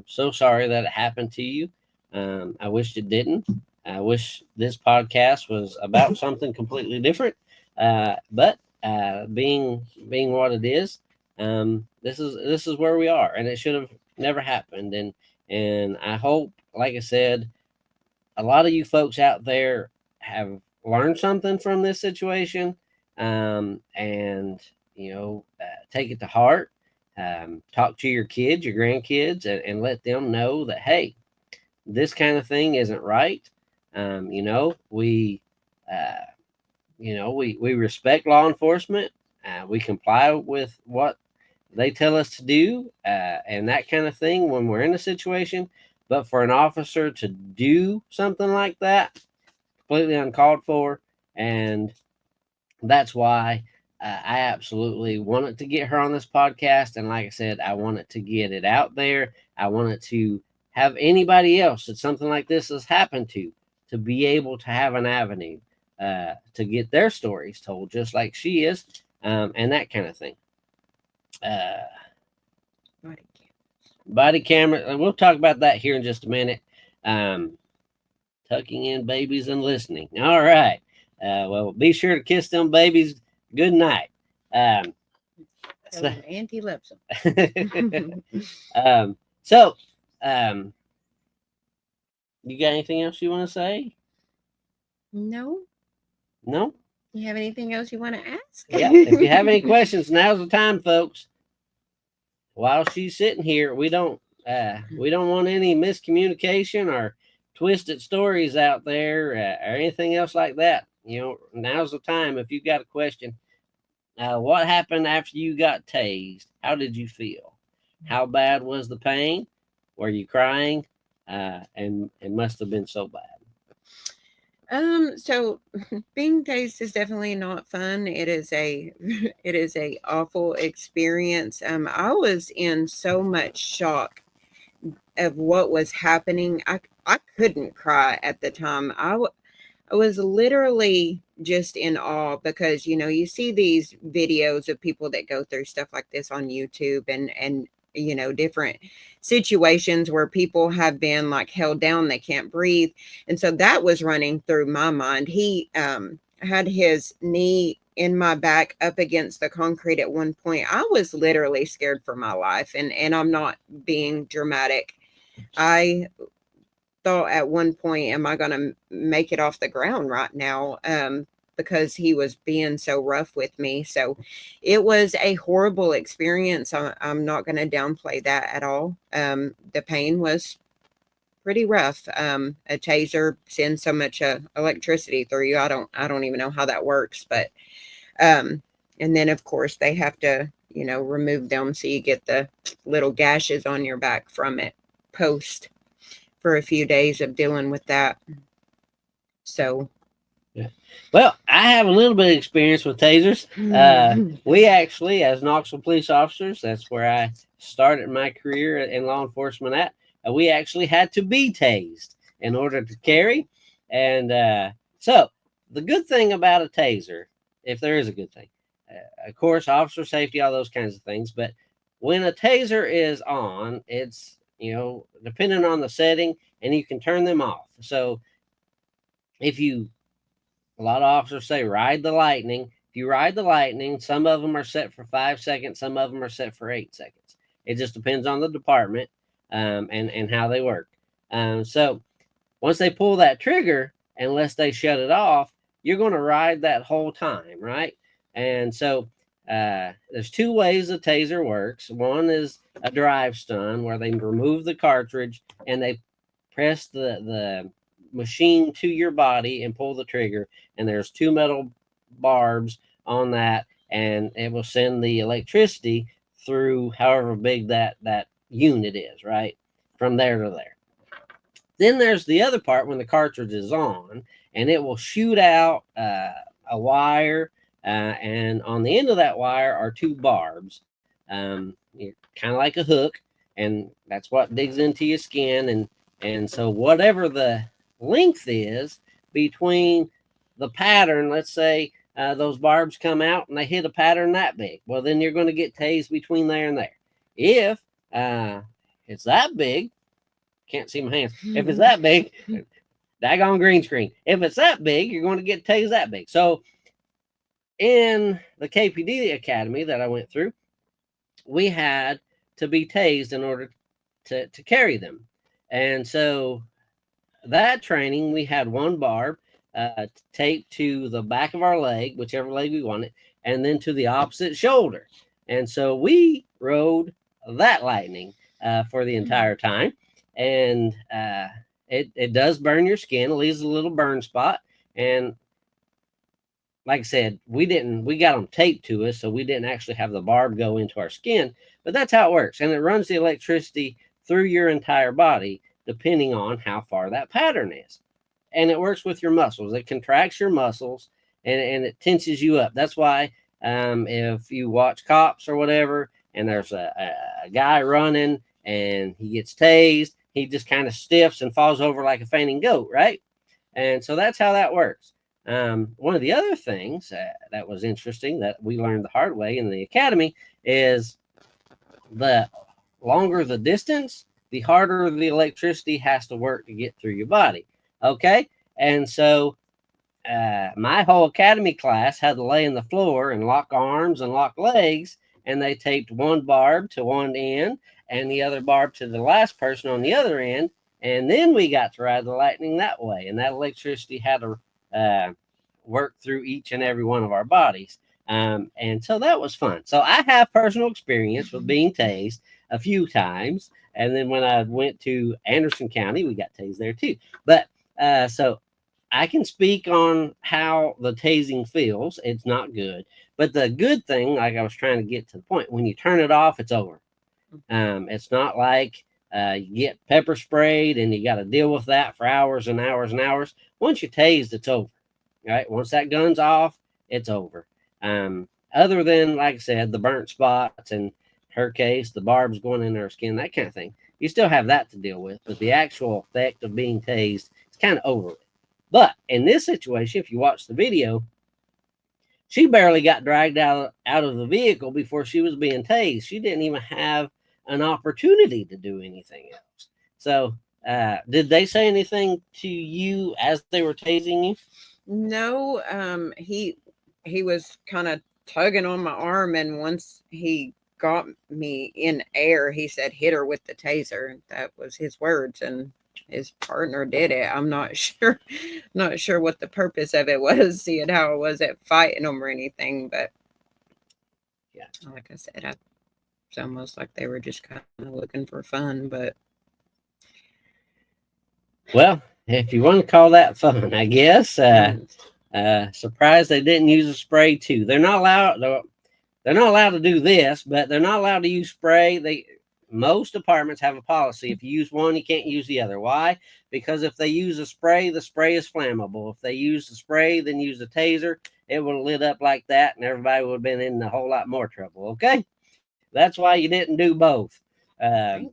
S2: so sorry that it happened to you. I wish it didn't. I wish this podcast was about something completely different. But being what it is, this is where we are, and it should have never happened. And I hope, like I said, a lot of you folks out there have learned something from this situation, and take it to heart. Talk to your kids, your grandkids, and let them know that, hey, this kind of thing isn't right. We respect law enforcement. We comply with what they tell us to do, and that kind of thing when we're in a situation. But for an officer to do something like that, completely uncalled for, and that's why I absolutely wanted to get her on this podcast. And like I said, I wanted to get it out there. I wanted to have anybody else that something like this has happened to be able to have an avenue to get their stories told, just like she is, and that kind of thing. Body camera. We'll talk about that here in just a minute. Tucking in babies and listening. All right. Well, be sure to kiss them babies good night.
S3: Auntie loves
S2: them. You got anything else you want to say?
S3: No. You have anything else you want to ask?
S2: Yeah. If you have any questions, now's the time, folks. While she's sitting here, we don't want any miscommunication or twisted stories out there or anything else like that. Now's the time. If you've got a question, what happened after you got tased? How did you feel? How bad was the pain? Were you crying? And it must have been so bad.
S3: So being tased is definitely not fun. It is a awful experience. I was in so much shock of what was happening. I couldn't cry at the time. I was literally just in awe because, you see these videos of people that go through stuff like this on YouTube and different situations where people have been like held down, they can't breathe. And so that was running through my mind. He had his knee in my back up against the concrete at one point. I was literally scared for my life, and I'm not being dramatic. I thought at one point, am I going to make it off the ground right now? Because he was being so rough with me. So it was a horrible experience. I'm not going to downplay that at all. The pain was pretty rough. A taser sends so much electricity through you. I don't even know how that works, but and then of course they have to, remove them so you get the little gashes on your back from it post for a few days of dealing with that. So
S2: yeah. Well, I have a little bit of experience with tasers. We actually, as Knoxville police officers, that's where I started my career in law enforcement at. We actually had to be tased in order to carry. And so the good thing about a taser, if there is a good thing, of course, officer safety, all those kinds of things. But when a taser is on, it's, depending on the setting, and you can turn them off. So if you, a lot of officers say ride the lightning. If you ride the lightning, some of them are set for 5 seconds, some of them are set for 8 seconds. It just depends on the department, and how they work. So once they pull that trigger, unless they shut it off, you're going to ride that whole time, right? And so there's two ways the taser works. One is a drive stun, where they remove the cartridge and they press the machine to your body and pull the trigger, and there's two metal barbs on that, and it will send the electricity through however big that unit is, right, from there to there. Then there's the other part when the cartridge is on, and it will shoot out a wire, and on the end of that wire are two barbs, kind of like a hook, and that's what digs into your skin. And so whatever the length is between the pattern, let's say those barbs come out and they hit a pattern that big, well, then you're going to get tased between there and there. If it's that big, can't see my hands. If it's that big, daggone green screen. If it's that big, you're going to get tased that big. So in the KPD Academy that I went through, we had to be tased in order to carry them. And so that training, we had one barb taped to the back of our leg, whichever leg we wanted, and then to the opposite shoulder. And so we rode that lightning for the entire time. And it does burn your skin. It leaves a little burn spot. And like I said, we got them taped to us, so we didn't actually have the barb go into our skin. But that's how it works. And it runs the electricity through your entire body, depending on how far that pattern is. And it works with your muscles. It contracts your muscles, and it tenses you up. That's why if you watch Cops or whatever, and there's a guy running and he gets tased, he just kind of stiffs and falls over like a fainting goat, right? And so that's how that works. One of the other things that was interesting that we learned the hard way in the academy is the longer the distance, the harder the electricity has to work to get through your body. Okay? And so my whole academy class had to lay on the floor and lock arms and lock legs, and they taped one barb to one end and the other barb to the last person on the other end. And then we got to ride the lightning that way. And that electricity had to work through each and every one of our bodies. And so that was fun. So I have personal experience with being tased a few times. And then when I went to Anderson County, we got tased there too. But so I can speak on how the tasing feels. It's not good. But the good thing, like I was trying to get to the point, when you turn it off, it's over. It's not like you get pepper sprayed and you got to deal with that for hours and hours and hours. Once you're tased, it's over. Right? Once that gun's off, it's over. Other than, like I said, the burnt spots and her case, the barbs going in her skin, that kind of thing. You still have that to deal with, but the actual effect of being tased, it's kind of over with. But in this situation, if you watch the video, she barely got dragged out of the vehicle before she was being tased. She didn't even have an opportunity to do anything else. So did they say anything to you as they were tasing you?
S3: No, he was kind of tugging on my arm, and once he got me in air, he said, "Hit her with the taser." That was his words, and his partner did it. I'm not sure what the purpose of it was, seeing how it wasn't fighting them or anything, but
S2: yeah,
S3: like I said, it's almost like they were just kind of looking for fun. But
S2: well, if you want to call that fun, I guess. Surprised they didn't use a spray too. They're not allowed to do this, but they're not allowed to use spray. Most departments have a policy. If you use one, you can't use the other. Why? Because if they use a spray, the spray is flammable. If they use the spray, then use the taser, it would have lit up like that, and everybody would have been in a whole lot more trouble. Okay? That's why you didn't do both.
S3: thank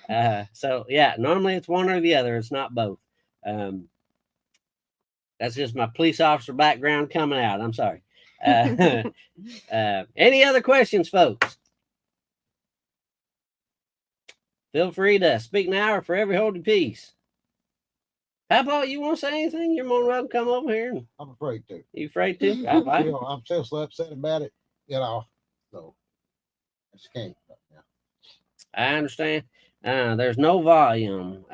S3: God.
S2: So yeah, normally it's one or the other. It's not both. That's just my police officer background coming out. I'm sorry. Any other questions, folks? Feel free to speak now or forever hold your peace. Papa, you want to say anything? You're more than welcome to come over here.
S4: I'm afraid to.
S2: You afraid to? All right.
S4: I'm still so upset about it, so I just can't. Yeah.
S2: I understand. There's no volume.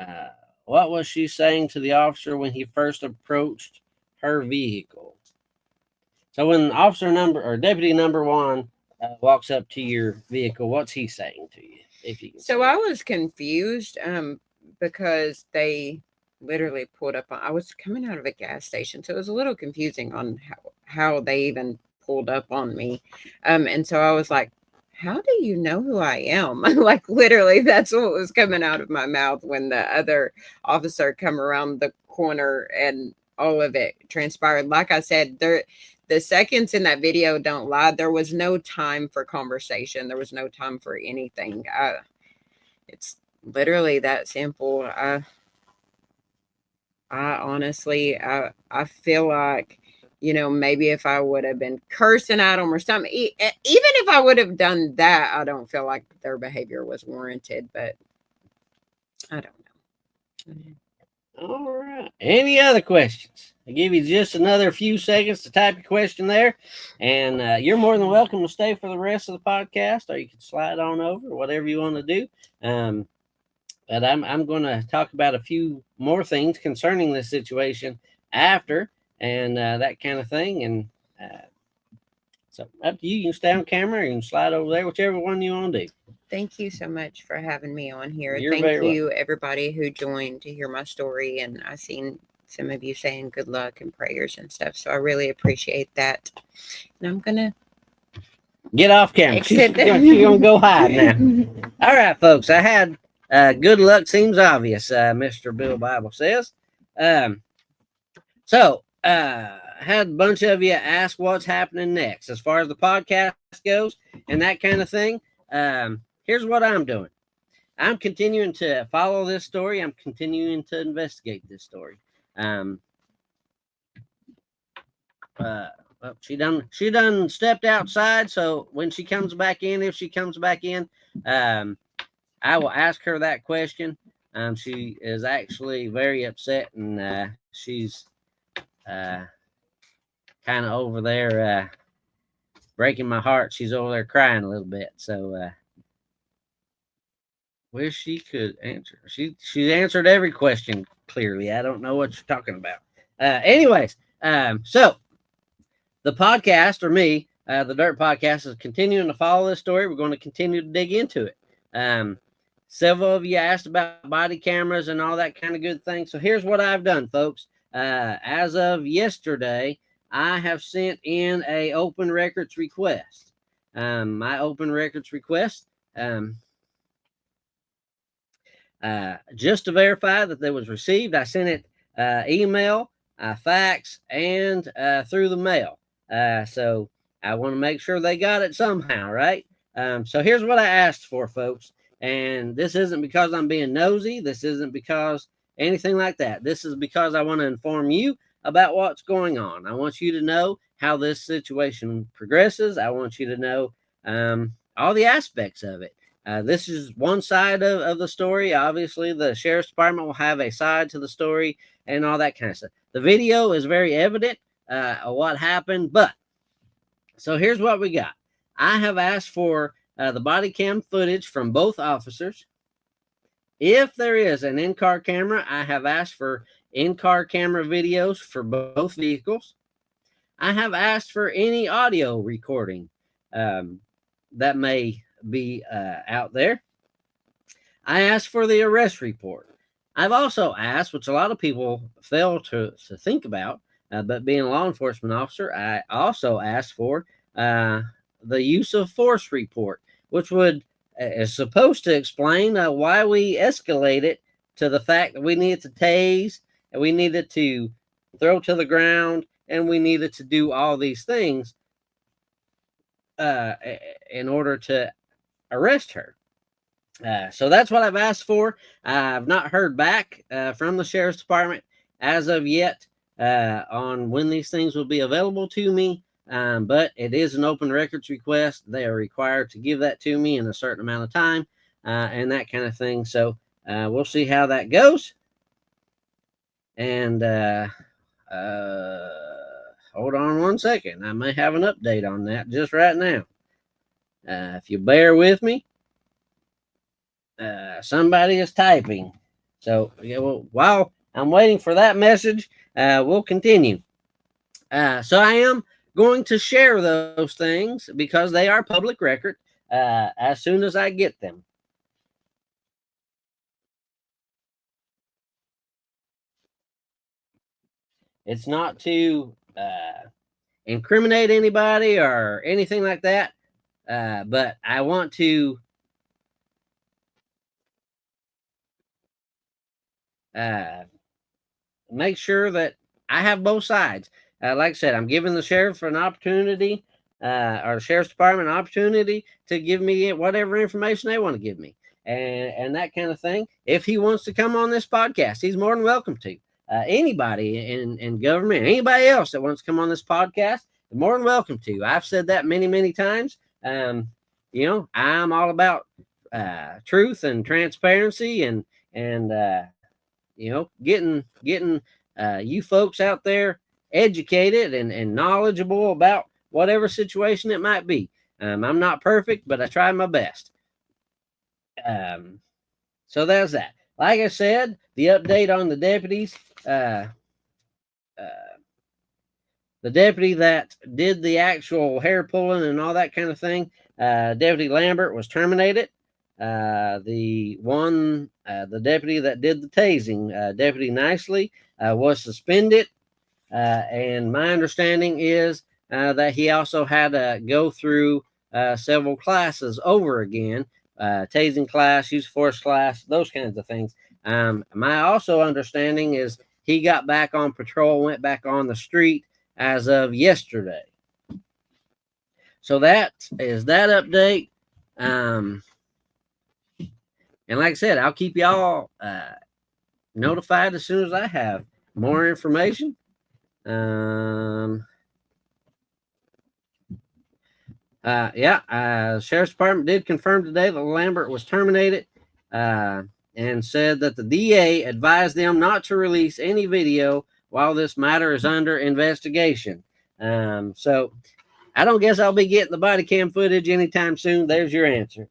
S2: What was she saying to the officer when he first approached her vehicle? So when officer number or deputy number one walks up to your vehicle, what's he saying to you? If you can
S3: So
S2: see
S3: I
S2: it?
S3: was confused because they literally pulled up I was coming out of a gas station, so it was a little confusing on how they even pulled up on me. And so I was like, how do you know who I am? Like literally that's what was coming out of my mouth when the other officer come around the corner and all of it transpired. Like I said, the seconds in that video don't lie. There was no time for conversation. There was no time for anything. It's literally that simple. I honestly, I feel like, maybe if I would have been cursing at them or something, even if I would have done that, I don't feel like their behavior was warranted, but I don't know.
S2: All right. Any other questions? I'll give you just another few seconds to type your question there. And you're more than welcome to stay for the rest of the podcast, or you can slide on over, whatever you want to do. But I'm going to talk about a few more things concerning this situation after and that kind of thing. And so up to you. You can stay on camera or you can slide over there, whichever one you want to do.
S3: Thank you so much for having me on here.
S2: You're
S3: Thank
S2: very
S3: you, everybody who joined to hear my story. And I seen some of you saying good luck and prayers and stuff. So I really appreciate that. And I'm going to
S2: Get off camera. She's going to go hide now. All right, folks. I had good luck seems obvious, Mr. Bill Bible says. So, had a bunch of you ask what's happening next as far as the podcast goes and that kind of thing. Here's what I'm doing. I'm continuing to follow this story. I'm continuing to investigate this story. Well, she done stepped outside. So when she comes back in, if she comes back in, I will ask her that question. She is actually very upset, and she's kind of over there breaking my heart. She's over there crying a little bit. So wish she could answer. She answered every question clearly. I don't know what you're talking about. Anyways, so the podcast, or me, the Dirt Podcast, is continuing to follow this story. We're going to continue to dig into it. Several of you asked about body cameras and all that kind of good thing. So here's what I've done, folks. As of yesterday, I have sent in a open records request. My open records request, just to verify that they was received, I sent it email, fax, and through the mail. So I want to make sure they got it somehow, right? So here's what I asked for, folks. And this isn't because I'm being nosy. This isn't because anything like that. This is because I want to inform you about what's going on. I want you to know how this situation progresses. I want you to know all the aspects of it. This is one side of the story. Obviously, the sheriff's department will have a side to the story and all that kind of stuff. The video is very evident of what happened. But so here's what we got. I have asked for the body cam footage from both officers. If there is an in-car camera, I have asked for in-car camera videos for both vehicles. I have asked for any audio recording that may be out there. I asked for the arrest report. I've also asked, which a lot of people fail to think about, but being a law enforcement officer, I also asked for the use of force report, which is supposed to explain why we escalated to the fact that we needed to tase and we needed to throw to the ground and we needed to do all these things in order to arrest her. So that's what I've asked for. I've not heard back from the sheriff's department as of yet on when these things will be available to me. But it is an open records request. They are required to give that to me in a certain amount of time. and that kind of thing. So we'll see how that goes. And hold on one second. I may have an update on that just right now. If you bear with me, somebody is typing. So yeah, well, while I'm waiting for that message, we'll continue. So I am going to share those things because they are public record as soon as I get them. It's not to incriminate anybody or anything like that, but I want to make sure that I have both sides. Like I said, I'm giving the sheriff an opportunity, or the sheriff's department an opportunity to give me whatever information they want to give me, and that kind of thing. If he wants to come on this podcast, he's more than welcome to. Anybody in government, anybody else that wants to come on this podcast, more than welcome to. I've said that many, many times. I'm all about truth and transparency and getting you folks out there educated and knowledgeable about whatever situation it might be. I'm not perfect, but I try my best. So there's that. Like I said, the update on the deputies. The deputy that did the actual hair pulling and all that kind of thing, Deputy Lambert, was terminated. The deputy that did the tasing, Deputy Nicely, was suspended. And my understanding is that he also had to go through several classes over again, tasing class, use of force class, those kinds of things. My also understanding is he got back on patrol, went back on the street as of yesterday. So that is that update. And like I said, I'll keep y'all notified as soon as I have more information. Sheriff's Department did confirm today that Lambert was terminated and said that the DA advised them not to release any video while this matter is under investigation. So I don't guess I'll be getting the body cam footage anytime soon. There's your answer.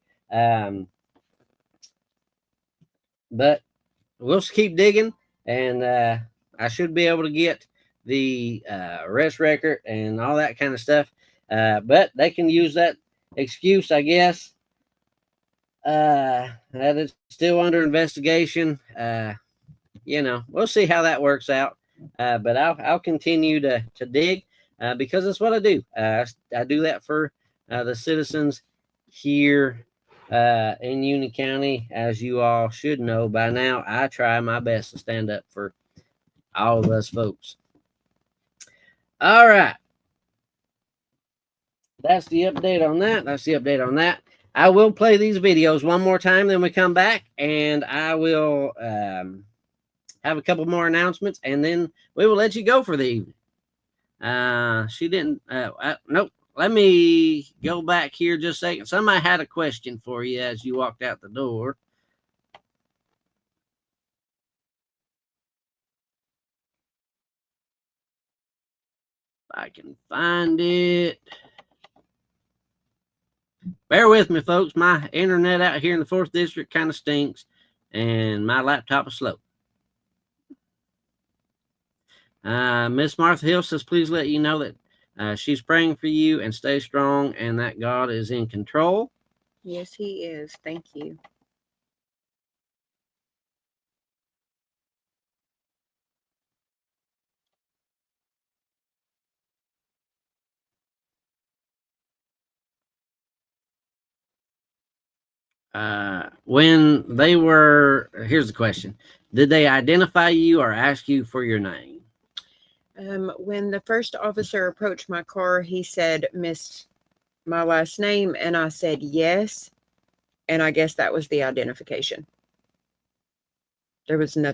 S2: But we'll keep digging, and I should be able to get the arrest record and all that kind of stuff. But they can use that excuse, I guess, that it's still under investigation. We'll see how that works out. But I'll continue to dig because that's what I do. I do that for the citizens here in Union County. As you all should know by now, I try my best to stand up for all of us folks. All right. That's the update on that. I will play these videos one more time, then we come back, and I will have a couple more announcements, and then we will let you go for the evening. Nope. Let me go back here just a second. Somebody had a question for you as you walked out the door. If I can find it. Bear with me, folks. My internet out here in the 4th District kind of stinks, and my laptop is slow. Miss Martha Hill says, please let you know that she's praying for you and stay strong and that God is in control.
S3: Yes, he is. Thank you.
S2: Here's the question. Did they identify you or ask you for your name?
S3: When the first officer approached my car, he said, Miss, my last name, and I said yes. And I guess that was the identification. There was no.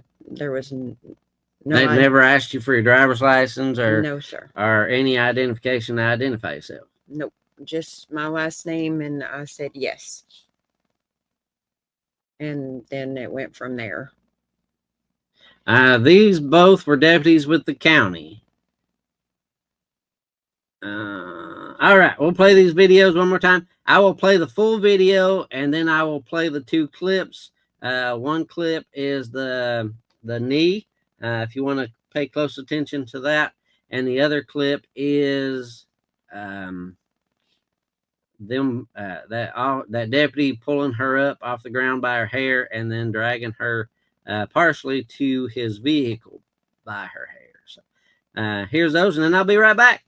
S2: They've never asked you for your driver's license or
S3: no, sir,
S2: or any identification to identify yourself.
S3: Nope, just my last name, and I said yes. and then it went from there.
S2: These both were deputies with the county. All right, we'll play these videos one more time. I will play the full video, and then I will play the two clips. One clip is the knee, if you want to pay close attention to that, and the other clip is that deputy pulling her up off the ground by her hair and then dragging her partially to his vehicle by her hair. So here's those, and then I'll be right back.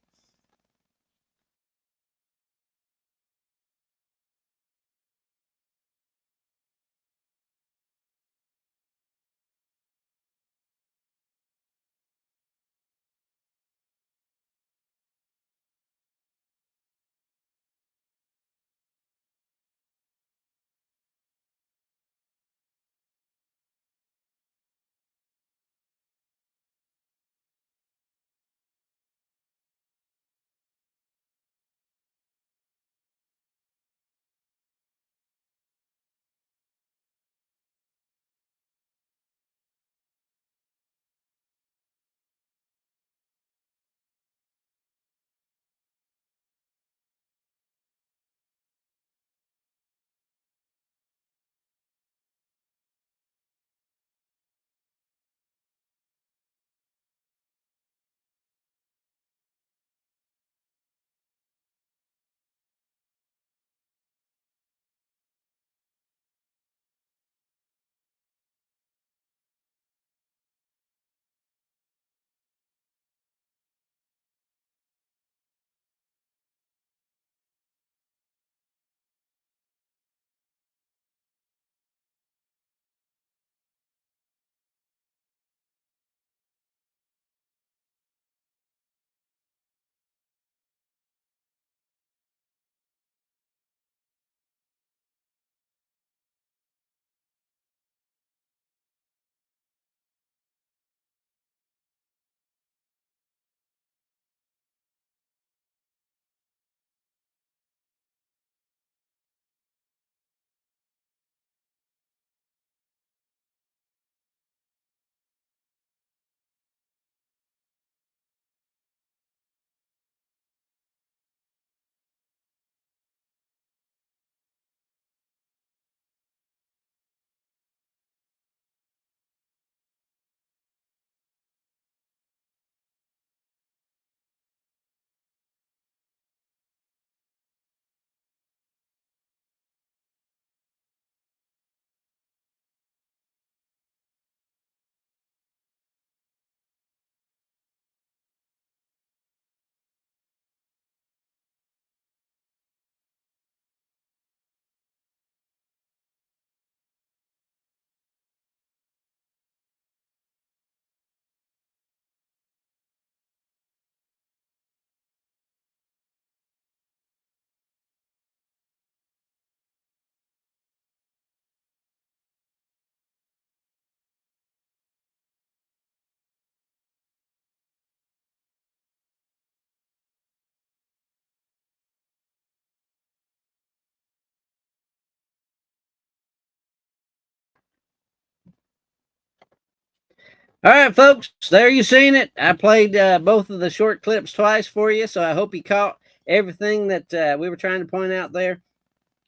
S2: All right, folks, there you seen it. I played both of the short clips twice for you, so I hope you caught everything that we were trying to point out there.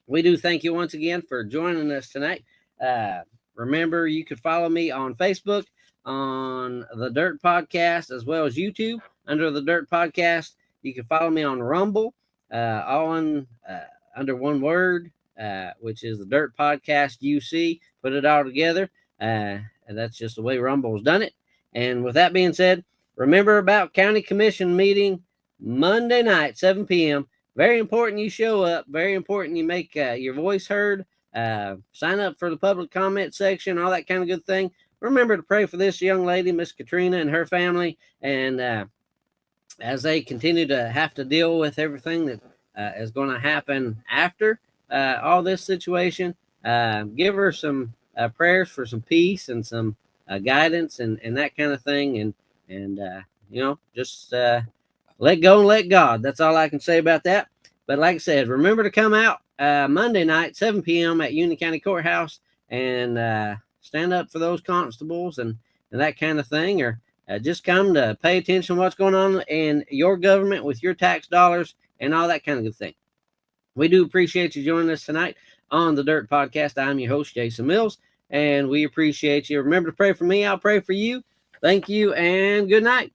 S2: We do thank you once again for joining us tonight. Remember, you could follow me on Facebook, on the Dirt Podcast, as well as YouTube under the Dirt Podcast. You can follow me on Rumble, all under one word, which is the Dirt Podcast UC. Put it all together. And that's just the way Rumble's done it. And with that being said, remember about County Commission meeting Monday night, 7 p.m. Very important you show up. Very important you make your voice heard. Sign up for the public comment section, all that kind of good thing. Remember to pray for this young lady, Miss Katrina, and her family. And as they continue to have to deal with everything that is going to happen after all this situation, give her some prayers for some peace and some guidance and that kind of thing. And just let go and let God. That's all I can say about that. But like I said, remember to come out Monday night, 7 p.m. at Union County Courthouse and stand up for those constables and that kind of thing, or just come to pay attention to what's going on in your government with your tax dollars and all that kind of good thing. We do appreciate you joining us tonight on the Dirt Podcast. I'm your host, Jason Mills, and we appreciate you. Remember to pray for me. I'll pray for you. Thank you, and good night.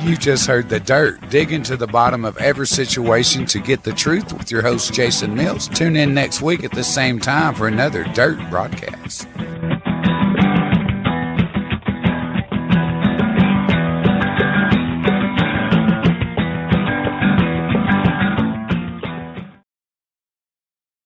S1: You just heard The Dirt, digging to the bottom of every situation to get the truth with your host, Jason Mills. Tune in next week at the same time for another Dirt broadcast.